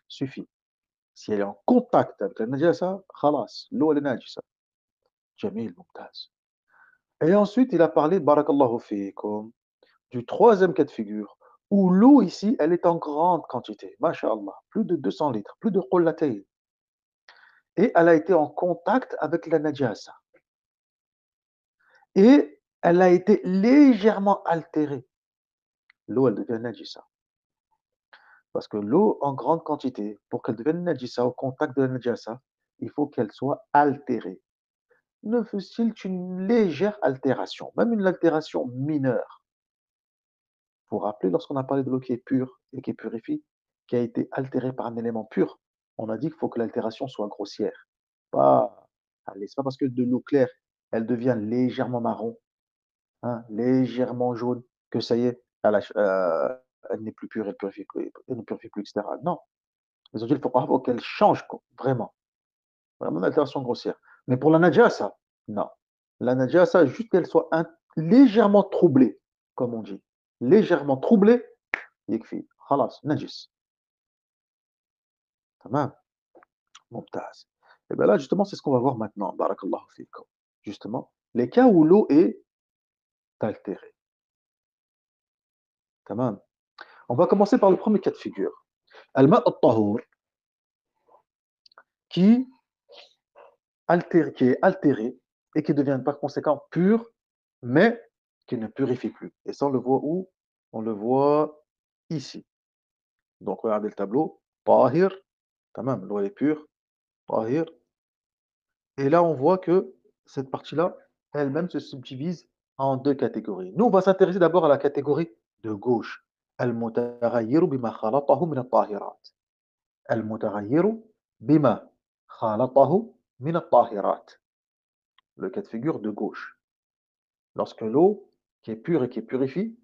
suffit. Si elle est en contact avec la najasa, khalas, l'eau elle est najisa. Jamil, mumtaz. Et ensuite, il a parlé, barakallahu fiikum, du troisième cas de figure, où l'eau ici, elle est en grande quantité, masha'Allah, plus de 200 litres, plus de qullatayn, et elle a été en contact avec la najasa. Et elle a été légèrement altérée. L'eau, elle devient najisa. Parce que l'eau en grande quantité, pour qu'elle devienne najisa au contact de la najasa, il faut qu'elle soit altérée. Ne fût-il qu'une légère altération, même une altération mineure. Vous vous rappelez, lorsqu'on a parlé de l'eau qui est pure et qui purifie, qui a été altérée par un élément pur, on a dit qu'il faut que l'altération soit grossière. Allez, c'est pas parce que de l'eau claire, elle devient légèrement marron, hein, légèrement jaune, que ça y est, elle n'est plus pure, elle ne purifie plus, etc. Non, les autres, il faut qu'elle change, quoi, vraiment. Vraiment une altération grossière. Mais pour la najasa, non. La najasa, juste qu'elle soit légèrement troublée, comme on dit. Légèrement troublée, يكفي خلاص نجس. تمام. ممتاز. Et bien là, justement, c'est ce qu'on va voir maintenant. Barakallahu fikum. Justement, les cas où l'eau est altérée. Tamam. On va commencer par le premier cas de figure. Al-ma' al-tahur, qui, qui est altéré et qui devient par conséquent pur, mais qui ne purifie plus. Et ça, on le voit où? On le voit ici. Donc, regardez le tableau. Tahir. Tamam, l'eau est pure. Tahir. Et là, on voit que cette partie-là, elle-même se subdivise en 2 catégories. Nous, on va s'intéresser d'abord à la catégorie de gauche. المتغير بما خلطه من الطاهرات. المتغير بما خلطه من الطاهرات. Le cas de figure de gauche. Lorsque l'eau, qui est pure et qui purifie,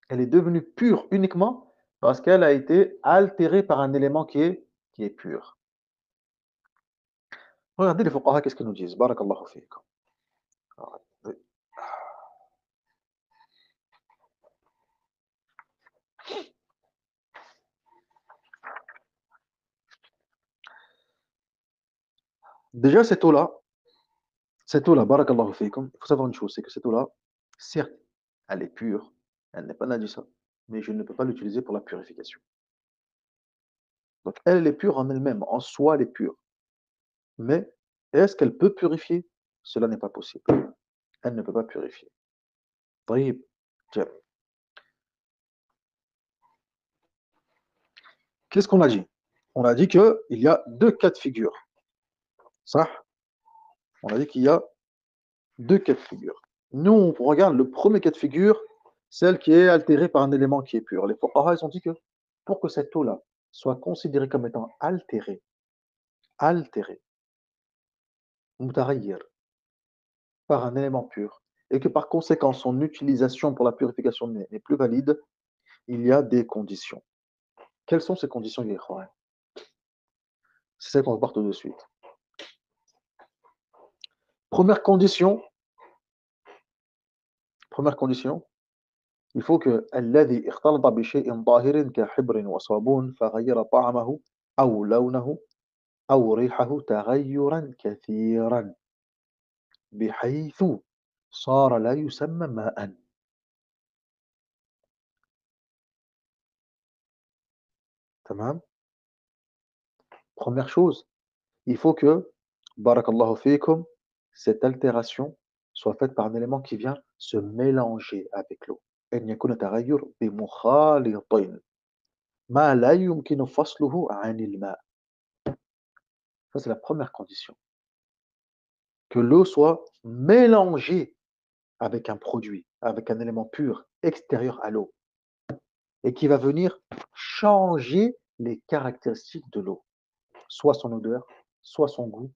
elle est devenue pure uniquement parce qu'elle a été altérée par un élément qui est pur. Regardez les fuqaha, qu'est-ce qu'ils nous disent. Barakallahu fikum. Déjà, cette eau-là, barakallahu fikum, il faut savoir une chose, c'est que cette eau-là, certes, elle est pure, elle n'est pas najisa, mais je ne peux pas l'utiliser pour la purification. Donc, elle est pure en elle-même, en soi, elle est pure. Mais est-ce qu'elle peut purifier? Cela n'est pas possible. Elle ne peut pas purifier. طيب. Tiens. Qu'est-ce qu'on a dit? On a dit qu'il y a 2 cas de figure. Ça, on a dit qu'il y a 2 cas de figure. Nous, on regarde le premier cas de figure, celle qui est altérée par un élément qui est pur. Les fuqaha, ils ont dit que pour que cette eau-là soit considérée comme étant altérée, mutaghayyir, par un élément pur, et que par conséquent son utilisation pour la purification n'est plus valide, il y a des conditions. Quelles sont ces conditions, les ikhwan? C'est celles qu'on va voir tout de suite. Première condition, première condition, il faut que الذي اختلط بشيء طاهر كحبر وصابون فغير طعمه أو لونه أو ريحه تغيرا كثيرا بحيث صار لا يسمى ماءً. تمام؟ Première chose, il faut que, barakallahu fikum, cette altération soit faite par un élément qui vient se mélanger avec l'eau. أن يكون تغير بمخالط ما لا يمكن فصله عن الماء. Ça, c'est la première condition. Que l'eau soit mélangée avec un produit, avec un élément pur extérieur à l'eau, et qui va venir changer les caractéristiques de l'eau, soit son odeur, soit son goût,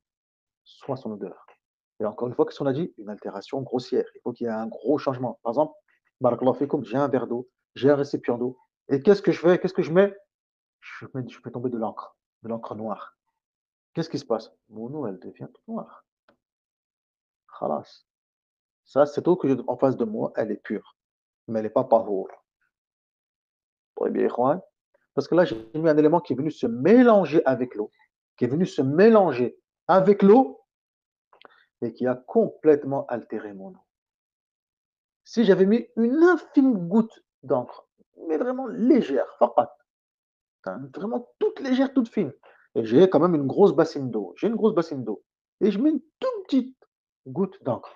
soit son odeur. Et encore une fois, qu'est-ce qu'on a dit? Une altération grossière. Il faut qu'il y ait un gros changement. Par exemple, barakallahu fikoum, j'ai un verre d'eau, j'ai un récipient d'eau. Et qu'est-ce que je fais? Qu'est-ce que je mets? Je fais tomber de l'encre noire. Qu'est-ce qui se passe? Mon eau, elle devient toute noire. Khalas. Ça, cette eau que j'ai en face de moi, elle est pure. Mais elle n'est pas tahour. Très bien, ikhwan. Parce que là, j'ai mis un élément qui est venu se mélanger avec l'eau, qui est venu se mélanger avec l'eau et qui a complètement altéré mon eau. Si j'avais mis une infime goutte d'encre, mais vraiment légère, faqat, hein, vraiment toute légère, toute fine, et j'ai quand même une grosse bassine d'eau, j'ai une grosse bassine d'eau, et je mets une toute petite goutte d'encre,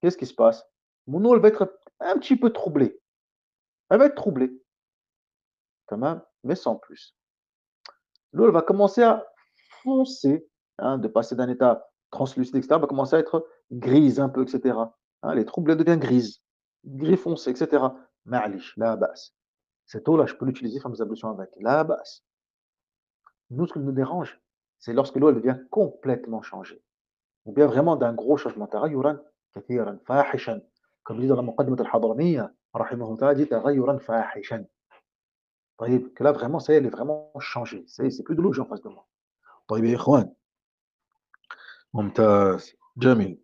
qu'est-ce qui se passe? Mon eau, elle va être un petit peu troublée. Elle va être troublée, quand même, mais sans plus. L'eau, elle va commencer à foncer, hein, de passer d'un état translucide, etc., elle va commencer à être grise un peu, etc. Hein, elle est troublée, elle devient grise, gris foncé, etc. Ma'alish, la basse. Cette eau-là, je peux l'utiliser, faire mes ablutions avec. La basse. Nous, ce qui nous dérange, c'est lorsque l'eau, elle devient complètement changée. Ou bien vraiment d'un gros changement. تغيرا كثيرا فاحشا. Comme dit dans la Muqaddimat al-Hadramiyya, رحمه الله, dit تغيرا فاحشا. طيب, que là, vraiment, ça y est, elle est vraiment changée. Ça y est, c'est plus de l'eau que j'ai en face de moi. طيب يا إخوان, ممتاز, جميل,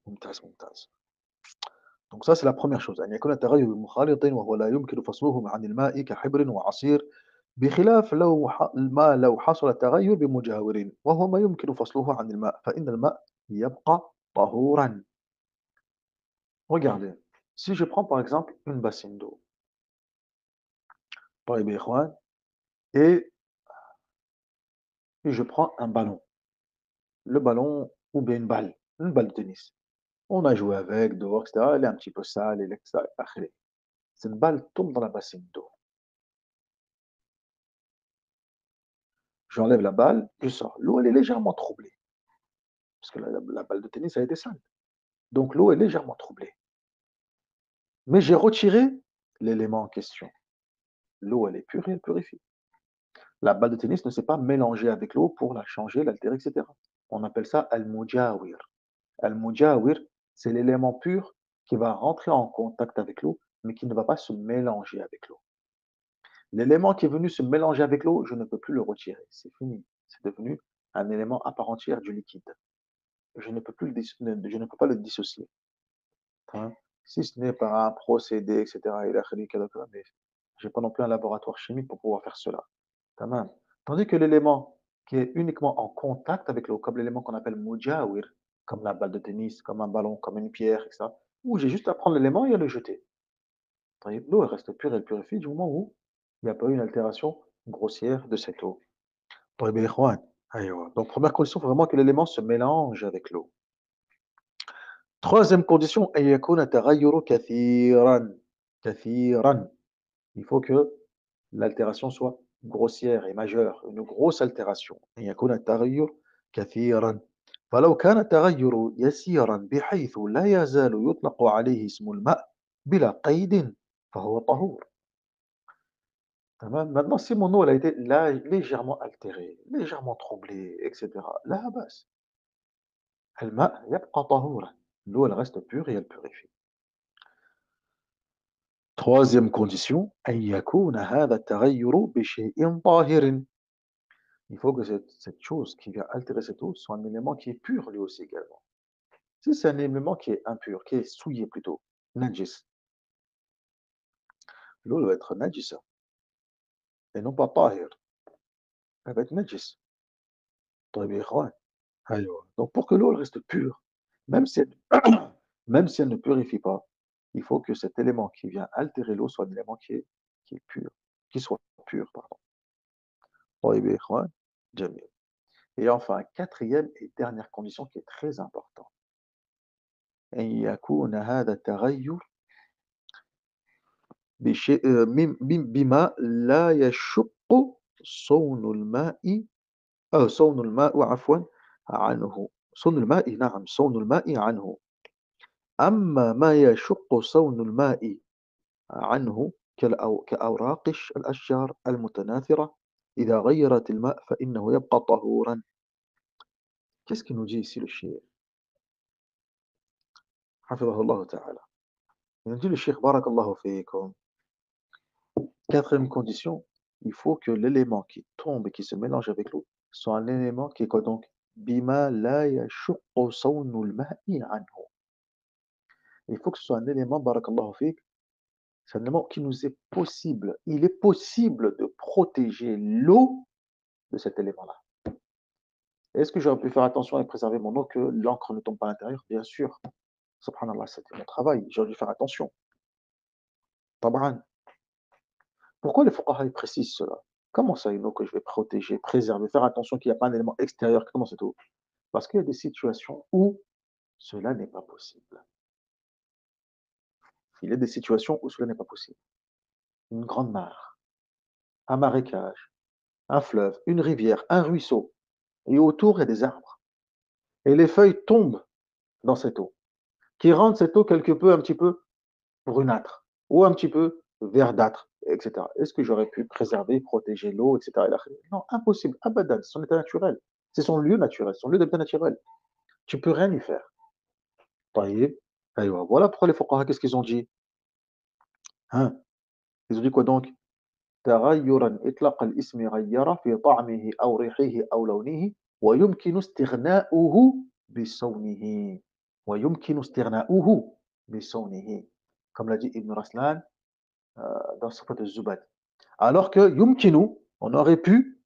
ممتاز, ممتاز. Donc ça, c'est la première chose. أن يكون التغير بمخالط وهو لا يمكن فصله عن الماء كحبر وعصير بخلاف لو حصل التغير بمجاور وهو ما يمكن فصله عن الماء فإن الماء يبقى طهورا. Regardez, si je prends par exemple une bassine d'eau, طيب يا إخوان, et je prends un ballon, le ballon ou bien une balle de tennis. On a joué avec, dehors, etc. Elle est un petit peu sale, etc. Cette balle tombe dans la bassine d'eau. J'enlève la balle, je sors. L'eau, elle est légèrement troublée, parce que la balle de tennis a été sale. Donc l'eau est légèrement troublée. Mais j'ai retiré l'élément en question. L'eau, elle est pure et elle purifie. La balle de tennis ne s'est pas mélangée avec l'eau pour la changer, l'altérer, etc. On appelle ça al-mujawir. Al-mujawir, c'est l'élément pur qui va rentrer en contact avec l'eau, mais qui ne va pas se mélanger avec l'eau. L'élément qui est venu se mélanger avec l'eau, je ne peux plus le retirer. C'est fini. C'est devenu un élément à part entière du liquide. Je ne peux plus je ne peux pas le dissocier. Hein. Si ce n'est par un procédé, etc. Mais je n'ai pas non plus un laboratoire chimique pour pouvoir faire cela. Tamam. Tandis que l'élément qui est uniquement en contact avec l'eau, comme l'élément qu'on appelle mujawir, comme la balle de tennis, comme un ballon, comme une pierre, etc., où j'ai juste à prendre l'élément et à le jeter. L'eau elle reste pure, elle purifie du moment où il n'y a pas eu une altération grossière de cette eau. طيب يا إخوان, أيوة. Donc, première condition, il faut vraiment que l'élément se mélange avec l'eau. Troisième condition, أن يكون التغير كثيرا. كثيرا. Il faut que l'altération soit grossière et majeure, une grosse altération. أن يكون التغير كثيرا. فلو كان التغير يسيرا بحيث لا يزال يطلق عليه اسم الماء بلا قيد فهو طهور. تمام. Maintenant, si mon eau elle a été légèrement altérée, légèrement troublée, etc., لا بأس. الماء يبقى طهورا. L'eau elle reste pure et elle purifie. Troisième condition, أن يكون هذا التغير بشيء طاهر. Il faut que cette chose qui vient altérer cette eau soit un élément qui est pur lui aussi également. Si c'est un élément qui est impur, qui est souillé plutôt, najis, l'eau doit être najisa et non pas tahir. Elle va être najis. طيب يا إخوان, أيوه. Donc pour que l'eau elle reste pure, même si elle même si elle ne purifie pas, il faut que cet élément qui vient altérer l'eau soit un élément qui est pur, qui soit pur, pardon. طيب يا إخوان، جميل. Et enfin, quatrième et dernière condition qui est très importante. أن يكون هذا التغير بشيء بما لا يشق صون الماء صون الماء عفوا عنه. صون الماء، نعم، صون الماء عنه. أما ما يشق صون الماء عنه كأوراق الأشجار المتناثرة إذا غيرت الماء فإنه يبقى طهورا. Qu'est-ce qu'il nous dit ici le cheikh حفظه الله تعالى. Il nous dit le cheikh barakallahu fiikum. Quatrième condition, il faut que l'élément qui tombe et qui se mélange avec l'eau soit un élément qui est quoi donc? Bima la yashuqqu sawnul ma'i anhu. Il faut que ce soit un élément, barakallahu fik, c'est un élément qui nous est possible. Il est possible de protéger l'eau de cet élément-là. Est-ce que j'aurais pu faire attention et préserver mon eau que l'encre ne tombe pas à l'intérieur? Bien sûr. Subhanallah, c'était mon travail. J'aurais dû faire attention. Tab'an. Pourquoi les fuqaha ils précisent cela? Comment ça, une eau que je vais protéger, préserver, faire attention qu'il n'y a pas un élément extérieur qui tombe dans cette eau? Parce qu'il y a des situations où cela n'est pas possible. Il y a des situations où cela n'est pas possible. Une grande mare, un marécage, un fleuve, une rivière, un ruisseau, et autour il y a des arbres. Et les feuilles tombent dans cette eau, qui rendent cette eau quelque peu, un petit peu brunâtre, ou un petit peu verdâtre, etc. Est-ce que j'aurais pu préserver, protéger l'eau, etc. Non, impossible, abadan, c'est son état naturel. C'est son lieu naturel, son lieu d'habitat naturel. Tu peux rien y faire. طيب. أيوة. Voilà pourquoi les fuqaha, qu'est-ce qu'ils ont dit? Hein? Ils ont dit quoi donc? تغيرا إطلاق الاسم غير في طعمه أو ريحه أو لونه ويمكن استغناؤه بصونه. ويمكن استغناؤه بصونه. Comme l'a dit Ibn Raslan dans Sifat al-Zubad. Alors que yumkinu, on aurait pu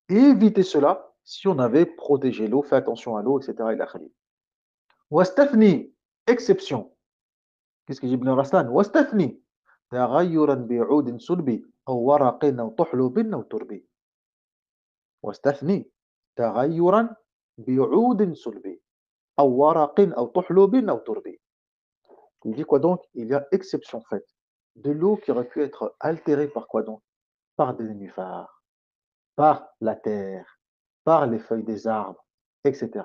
éviter cela si on avait protégé l'eau, fait attention à l'eau, etc. إلى آخره. واستثني, exception. Qu'est-ce que dit Ibn Raslan? واستثني تغيرا بعود صلب أو ورق أو طحلب أو ترب. واستثني تغيرا بعود صلب أو ورق أو طحلب أو ترب. Il dit quoi donc? Il y a exception faite de l'eau qui aurait pu être altérée par quoi donc? Par des nénuphars, par la terre, par les feuilles des arbres, etc.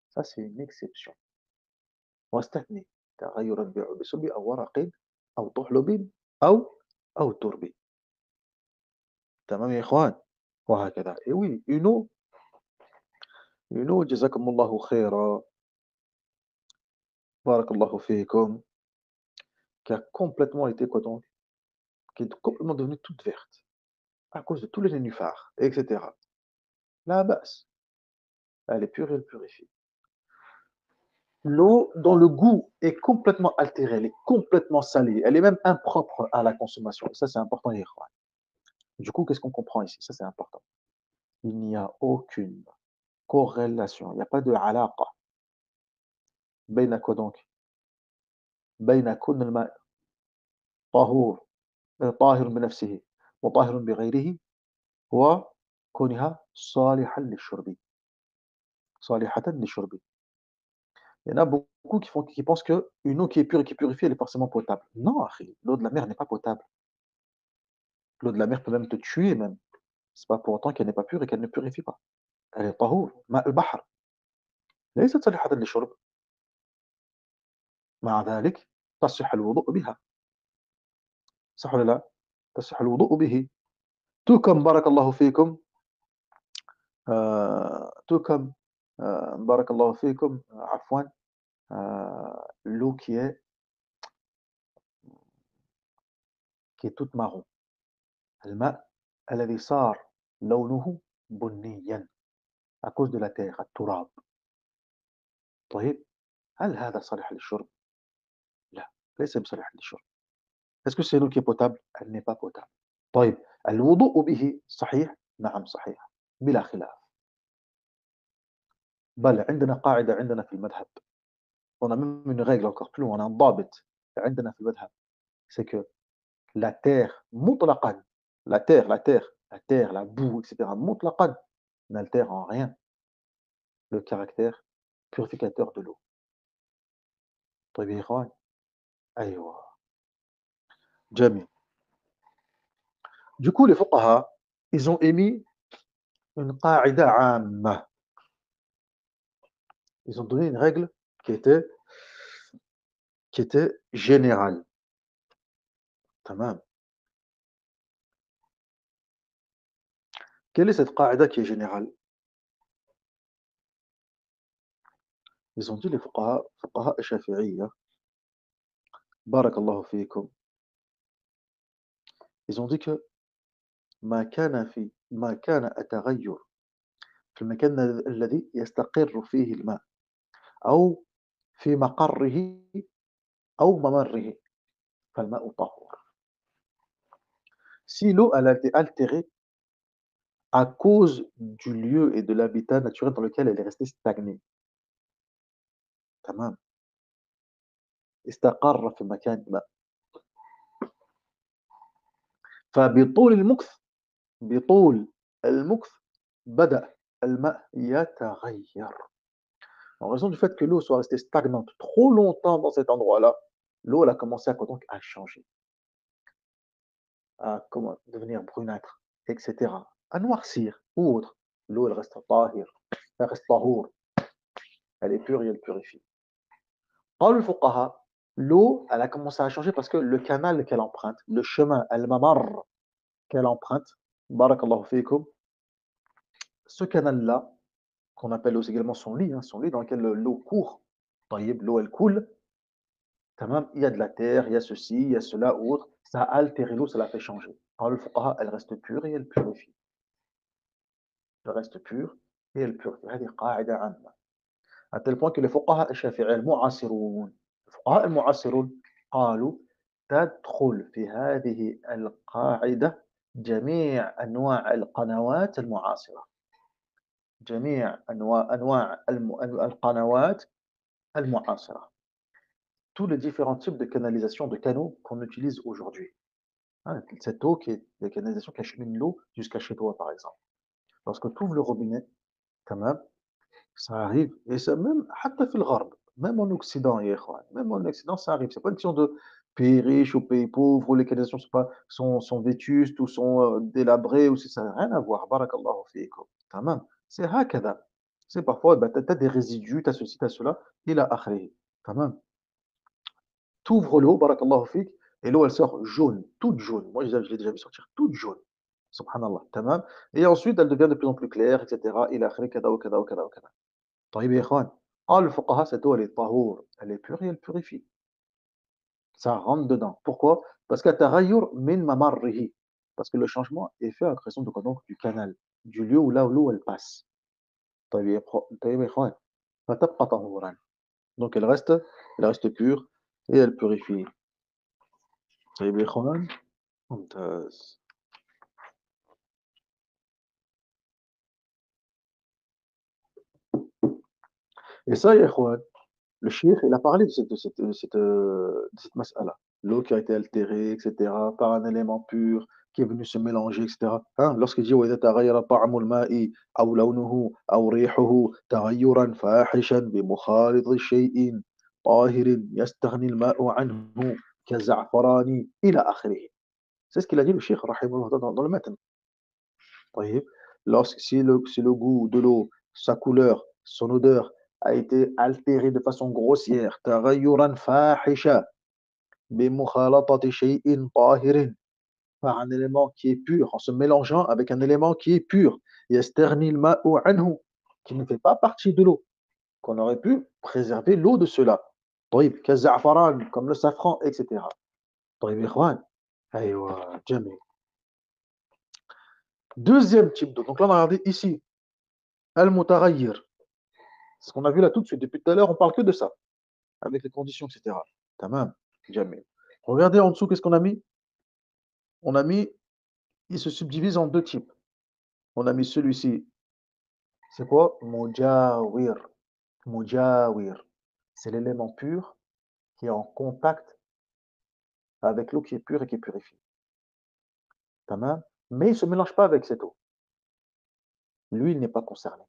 Ça, c'est une exception. واستثني تغيرا بعود صلب أو ورق أو طحلب أو ترب. تمام يا إخوان؟ وهكذا. Et oui, une eau, جزاكم الله خيرا, بارك الله فيكم, qui a complètement été quoi donc? Qui est complètement devenue toute verte à cause de tous les nénuphars, etc. La basse, elle est pure et elle purifie. L'eau dont le goût est complètement altéré, elle est complètement salée, elle est même impropre à la consommation. Et ça, c'est important, ya ikhwan. Du coup, qu'est-ce qu'on comprend ici? Ça, c'est important. Il n'y a aucune corrélation, il n'y a pas de alaqa. بين quoi donc? بين كون الماء طهور طاهر بنفسه وطاهر بغيره وكونها صالحا للشرب صالحة للشرب. Il y en a beaucoup qui pensent qu'une eau qui est pure et qui purifie, elle est forcément potable. Non, akhi, l'eau de la mer n'est pas potable. L'eau de la mer peut même te tuer même. C'est pas pour autant qu'elle n'est pas pure et qu'elle ne purifie pas. Elle est طهور. ماء البحر ليست صالحة للشرب. مع ذلك تصح الوضوء بها. صح ولا لا؟ تصح الوضوء به. Tout comme بارك الله فيكم tout comme بارك الله فيكم عفوا l'eau qui est toute marron. الماء الذي صار لونه بنيا à cause de la terre, التراب. طيب هل هذا صالح للشرب؟ لا، ليس بصالح للشرب. Est-ce que c'est l'eau qui est potable? Elle n'est pas potable. طيب الوضوء به صحيح؟ نعم صحيح بلا خلاف. بل عندنا قاعدة عندنا في المذهب. On a même une règle encore plus loin, on a un ضابط عندنا في المذهب. C'est que la terre مطلقًا la terre, la boue et cetera مطلقًا n'altère en rien le caractère purificateur de l'eau. طيب يا إخوان، أيوه، جميل. Du coup les fuqaha, ils ont émis une قاعدة عامة. Ils ont donné une règle qui était qui était générale. تمام. Quelle est cette قاعدة qui est générale? Ils ont dit les fuqaha الشافعية بارك الله فيكم. Ils ont dit que ما كان التغير في المكان الذي يستقر فيه الماء أو في مقره أو ممره فالماء طهور. Si l'eau elle a été altérée à cause du lieu et de l'habitat naturel dans lequel elle est restée stagnée. تمام. استقر في مكان ما. فبطول المكث بطول المكث بدأ الماء يتغير. En raison du fait que l'eau soit restée stagnante trop longtemps dans cet endroit-là, l'eau elle a commencé donc à changer, à comment devenir brunâtre, etc. À noircir ou autre. L'eau elle reste tahir, elle reste tahour, elle est pure et elle purifie. قالوا الفقهاء, l'eau elle a commencé à changer parce que le canal qu'elle emprunte, le chemin, al-mamar qu'elle emprunte, barakallahu fikum, ce canal-là, qu'on appelle aussi également son lit dans lequel l'eau court, طيب, l'eau elle coule, tamam, il y a de la terre, il y a ceci, il y a cela ou autre, ça a altéré l'eau, ça l'a fait changer. Alors le fuqaha, elle reste pure et elle purifie. Elle reste pure et elle purifie. هذه قاعدة عامة. À tel point que les فقهاء الشافعية المعاصرون, الفقهاء المعاصرون قالوا تدخل في هذه القاعدة جميع أنواع القنوات المعاصرة. جميع أنواع القنوات المعاصرة. Tous les différents types de canalisation, de canaux qu'on utilise aujourd'hui. Hein, cette eau qui est la canalisation qui achemine l'eau jusqu'à chez toi, par exemple. Lorsque tu ouvres le robinet, quand même, ça arrive, et ça même, حتى في الغرب, même en Occident, يا إخوان, même en Occident, ça arrive. C'est pas une question de pays riche ou pays pauvre, où les canalisations sont vétustes ou sont délabrées, ou ça n'a rien à voir. Barakallahu fiikum. Tamam. C'est هكذا. C'est parfois, bah, tu as des résidus, tu as ceci, tu as cela, إلى آخره. Tamam. Tu ouvres l'eau, barakallahu fik, et l'eau elle sort jaune, toute jaune. Moi je l'ai déjà vu sortir toute jaune. Subhanallah, tamam. Et ensuite elle devient de plus en plus claire, etc. إلى آخره كذا وكذا وكذا وكذا. طيب يا إخوان, قال الفقهاء cette eau elle est tahour, elle est pure et elle purifie. Ça rentre dedans. Pourquoi? Parce que تغير من ممره. Parce que le changement est fait à raison de quoi donc du canal, du lieu où là où l'eau elle passe. طيب يا إخوان, فتبقى طهورا. Donc elle reste pure et elle purifie. طيب يا إخوان, ممتاز. Et ça, ya ikhwan, le cheikh, il a parlé de cette mas'ala. L'eau qui a été altérée, etc., par un élément pur qui est venu se mélanger, etc. Hein, lorsqu'il dit وإذا تغير طعم الماء أو لونه أو ريحه تغيرا فاحشا بمخالط شيء طاهر يستغني الماء عنه كالزعفران إلى آخره. C'est ce qu'il a dit le cheikh, rahimahullah, dans le matin. طيب, si le goût de l'eau, sa couleur, son odeur a été altéré de façon grossière, تغيرا فاحشا بمخالطة شيء طاهر, par un élément qui est pur, en se mélangeant avec un élément qui est pur, يستغني الماء عنه, qui ne fait pas partie de l'eau, qu'on aurait pu préserver l'eau de cela. طيب, كالزعفران, comme le safran, etc. طيب يا إخوان, أيوة, جميل. Deuxième type d'eau. Donc là, on a regardé ici, المتغير. Ce qu'on a vu là tout de suite, depuis tout à l'heure, on parle que de ça, avec les conditions, etc. Tamam, jamil. Regardez en dessous, qu'est-ce qu'on a mis? On a mis, il se subdivise en deux types. On a mis celui-ci, C'est quoi? Mujawir. Mujawir. C'est l'élément pur qui est en contact avec l'eau qui est pure et qui purifie. Tamam. Mais il ne se mélange pas avec cette eau. Lui, il n'est pas concerné.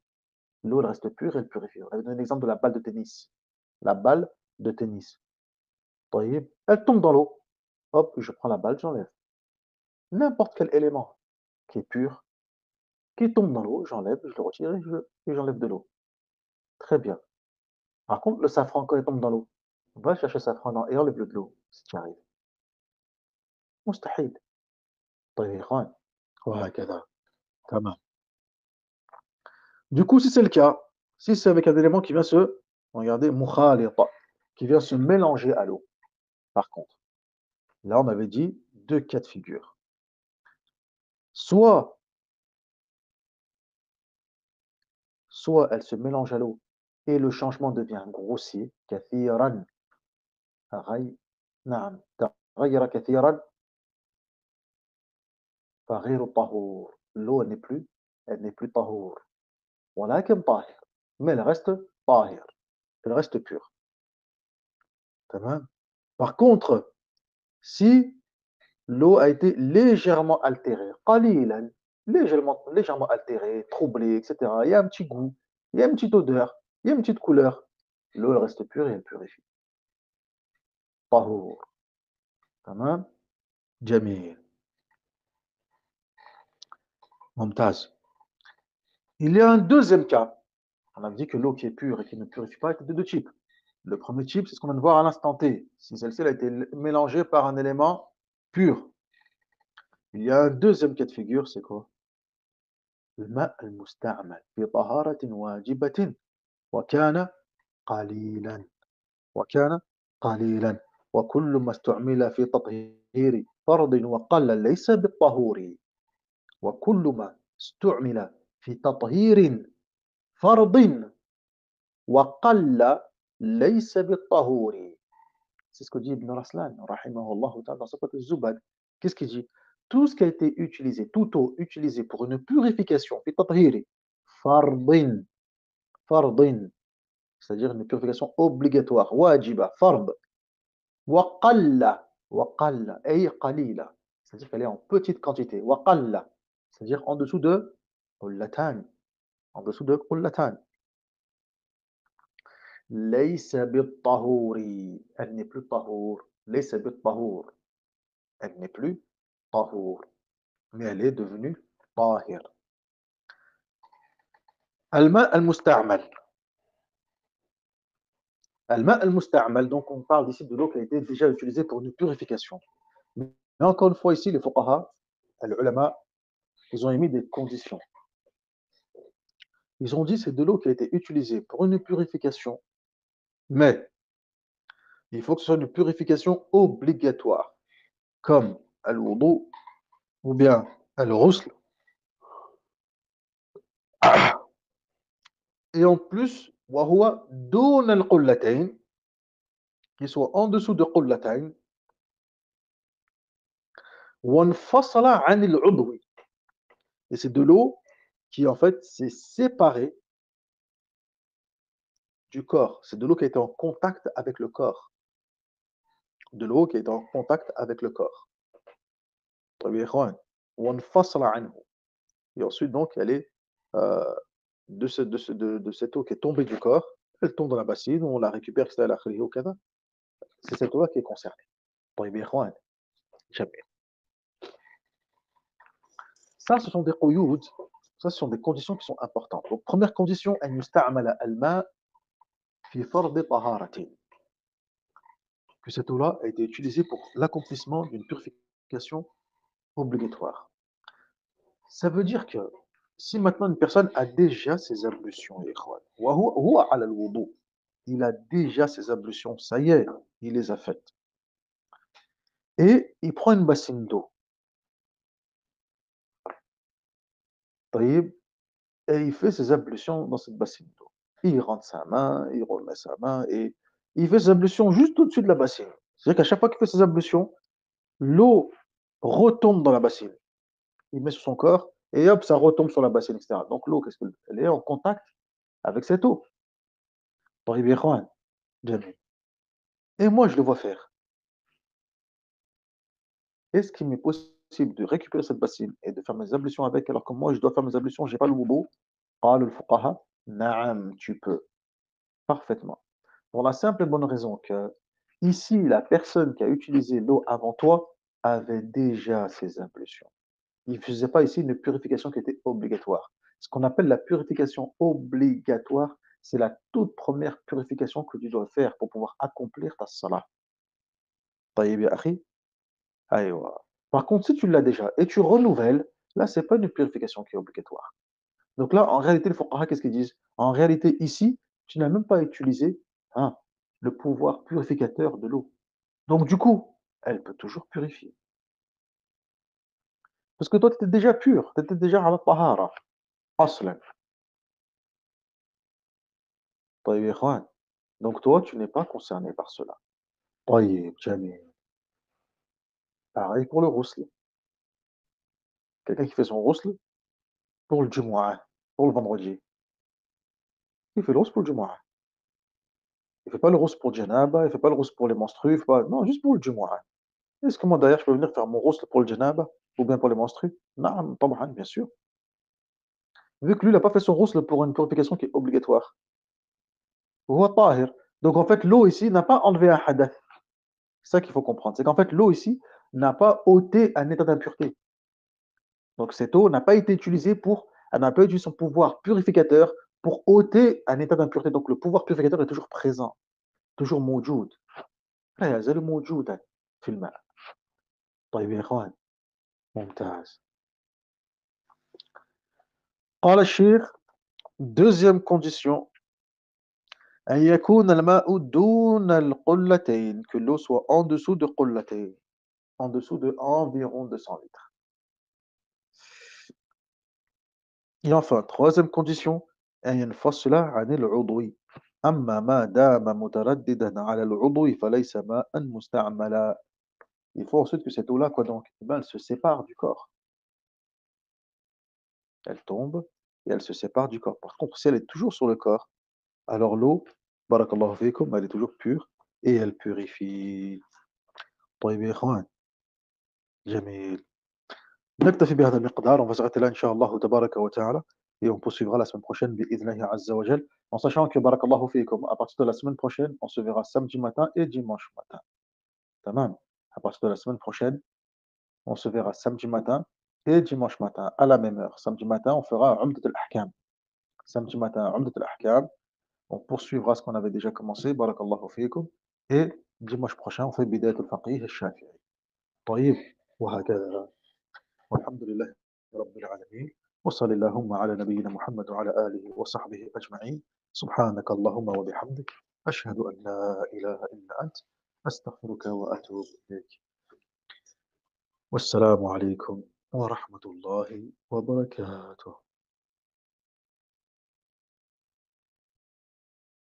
L'eau, elle reste pure et elle purifie. On avait donné l'exemple de la balle de tennis. La balle de tennis. طيب, elle tombe dans l'eau. Hop, je prends la balle, j'enlève. N'importe quel élément qui est pur, qui tombe dans l'eau, j'enlève, je le retire et j'enlève de l'eau. Très bien. Par contre, le safran, quand il tombe dans l'eau, va chercher le safran et enlève-le de l'eau, si tu arrives. مستحيل. طيب يا إخوان. وهكذا. تمام. Du coup, si c'est le cas, si c'est avec un élément qui vient se, regardez, mukhalita, qui vient se mélanger à l'eau, par contre, là, on avait dit deux cas de figure. Soit elle se mélange à l'eau et le changement devient grossier, كثيرا نعم تغير كثيرا فغير طهور. L'eau elle n'est plus طهور ولكن طاهر, mais elle reste طاهر, elle reste pure. Par contre, si l'eau a été légèrement altérée, قليلا, légèrement altérée, troublée, etc. Il y a un petit goût, il y a une petite odeur, il y a une petite couleur. L'eau elle reste pure et elle purifie. طهور. تمام. جميل. ممتاز. Il y a un deuxième cas. On a dit que l'eau qui est pure et qui ne purifie pas est de deux types. Le premier type, c'est ce qu'on vient de voir à l'instant T. Si celle-ci a été mélangée par un élément pur. Il y a un deuxième cas de figure, c'est quoi? الماء المستعمل في طهارة واجبة وكان قليلا وكان قليلا وكل ما استعمل في تطهير فرض وقل ليس بالطهور وكل ما استعمل في تطهير فرض وقل ليس بالطهور. C'est ce que dit Ibn Raslan, rahimahullah ta'ala, dans Safat al-Zubad. Qu'est-ce qu'il dit? Tout ce qui a été utilisé, toute eau utilisée pour une purification, fi tathhiri, fardin, fardin, c'est-à-dire une purification obligatoire, wajiba, fard, wa qalla, ay qalila, c'est-à-dire qu'elle est en petite quantité, wa qalla, c'est-à-dire en dessous de qullatan, en dessous de qullatan. ليس بالطهور, elle n'est plus طهور, ليس بالطهور, elle n'est plus طهور, mais elle est devenue طاهر. الماء المستعمل. الماء المستعمل, donc on parle ici de l'eau qui a été déjà utilisée pour une purification. Mais encore une fois ici, les fuqaha, les ulama, ils ont émis des conditions. Ils ont dit c'est de l'eau qui a été utilisée pour une purification, mais il faut que ce soit une purification obligatoire, comme al-wudu ou bien al-ghusl. Et en plus, وهو دون القلتين, qui soit en dessous de قلتين, وانفصل عن العضو. Et c'est de l'eau qui en fait s'est séparée du corps. C'est de l'eau qui a été en contact avec le corps. De l'eau qui a été en contact avec le corps. وانفصل عنه. Et ensuite donc elle est de cette eau qui est tombée du corps, elle tombe dans la bassine, on la récupère, etc. C'est cette eau qui est concernée. طيب يا إخوان, جميل. Ça, ce sont des quyud, ça, ce sont des conditions qui sont importantes. Donc, première condition, أن يستعمل الماء في فرض طهارة. Que cette eau-là a été utilisée pour l'accomplissement d'une purification obligatoire. Ça veut dire que si maintenant une personne a déjà ses ablutions, وهو على الوضوء, il a déjà ses ablutions, ça y est, il les a faites. Et il prend une bassine d'eau. طيب, et il fait ses ablutions dans cette bassine d'eau. Il rentre sa main, il remet sa main et il fait ses ablutions juste au-dessus de la bassine. C'est-à-dire qu'à chaque fois qu'il fait ses ablutions, l'eau retombe dans la bassine. Il met sur son corps et hop, ça retombe sur la bassine, etc. Donc l'eau, qu'est-ce qu'elle est en contact avec cette eau. طيب يا إخوان، جميل. Et moi, je le vois faire. Est-ce qu'il m'est possible de récupérer cette bassine et de faire mes ablutions avec, alors que moi, je dois faire mes ablutions, j'ai pas le wudu? قال الفقهاء نعم, tu peux, parfaitement. Pour la simple et bonne raison que, ici, la personne qui a utilisé l'eau avant toi avait déjà ses ablutions. Il ne faisait pas ici une purification qui était obligatoire. Ce qu'on appelle la purification obligatoire, c'est la toute première purification que tu dois faire pour pouvoir accomplir ta salat. طيب يا أخي. أيوه. Par contre, si tu l'as déjà et tu renouvelles, là, c'est pas une purification qui est obligatoire. Donc là, en réalité, les fuqaha, qu'est-ce qu'ils disent? En réalité, ici, tu n'as même pas utilisé, hein, le pouvoir purificateur de l'eau. Donc du coup, elle peut toujours purifier. Parce que toi, tu étais déjà pur, tu étais déjà à la tahara, aslan. طيب يا إخوان. Donc toi, tu n'es pas concerné par cela. طيب جميل. Pareil pour le ghusl. Quelqu'un qui fait son ghusl pour le Jumu'ah, pour le vendredi. Il fait le ghusl pour le Jumu'ah. Il fait pas le ghusl pour le janaba, il fait pas le ghusl pour les menstrues, il fait pas... Non, juste pour le Jumu'ah. Est-ce que moi, d'ailleurs, je peux venir faire mon ghusl pour le janaba ou bien pour les menstrues? Non, طبعا, bien sûr. Vu que lui, il n'a pas fait son ghusl pour une purification qui est obligatoire. Huwa tahir. Donc en fait, l'eau ici n'a pas enlevé un hadath. C'est ça qu'il faut comprendre. C'est qu'en fait, l'eau ici n'a pas ôté un état d'impureté. Donc cette eau n'a pas été utilisée pour, elle n'a pas utilisé son pouvoir purificateur pour ôter un état d'impureté. Donc le pouvoir purificateur est toujours présent, toujours موجود. لا يزال موجودا في الماء. طيب يا إخوان، ممتاز. قال الشيخ: deuxième condition: أن يكون الماء دون القلتين, que l'eau soit en dessous de قلتين, en dessous de environ 200 litres. Et enfin, troisième condition: أن ينفصل عن العضو. أما ما دام مترددا على العضو فليس ماء مستعملا. Il faut ensuite que cette eau-là, quoi donc? Eh ben, elle se sépare du corps. Elle tombe et elle se sépare du corps. Par contre, si elle est toujours sur le corps, alors l'eau, barakallahu fikum, elle est toujours pure et elle purifie. طيب يا إخوان، جميل. نكتفي بهذا المقدار. On va s'arrêter là, Inch'Allah tabaraka wa ta'ala, et on poursuivra la semaine prochaine, bi'idhnillahi azza wa jal, en sachant que, barakallahu fikum, à partir de la semaine prochaine, on se verra samedi matin et dimanche matin. Tamam. À partir de la semaine prochaine, on se verra samedi matin et dimanche matin, à la même heure. Samedi matin, on fera Umdat al-Ahkam. Samedi matin, Umdat al-Ahkam. On poursuivra ce qu'on avait déjà commencé, barakallahu fikum. Et dimanche prochain, on fait Bidayat al-Faqih al-Shafi'i. طيب. وهكذا. والحمد لله رب العالمين. وصل اللهم على نبينا محمد وعلى آله وصحبه أجمعين. سبحانك اللهم وبحمدك. أشهد أن لا إله إلا أنت. أستغفرك وأتوب إليك. والسلام عليكم ورحمة الله وبركاته.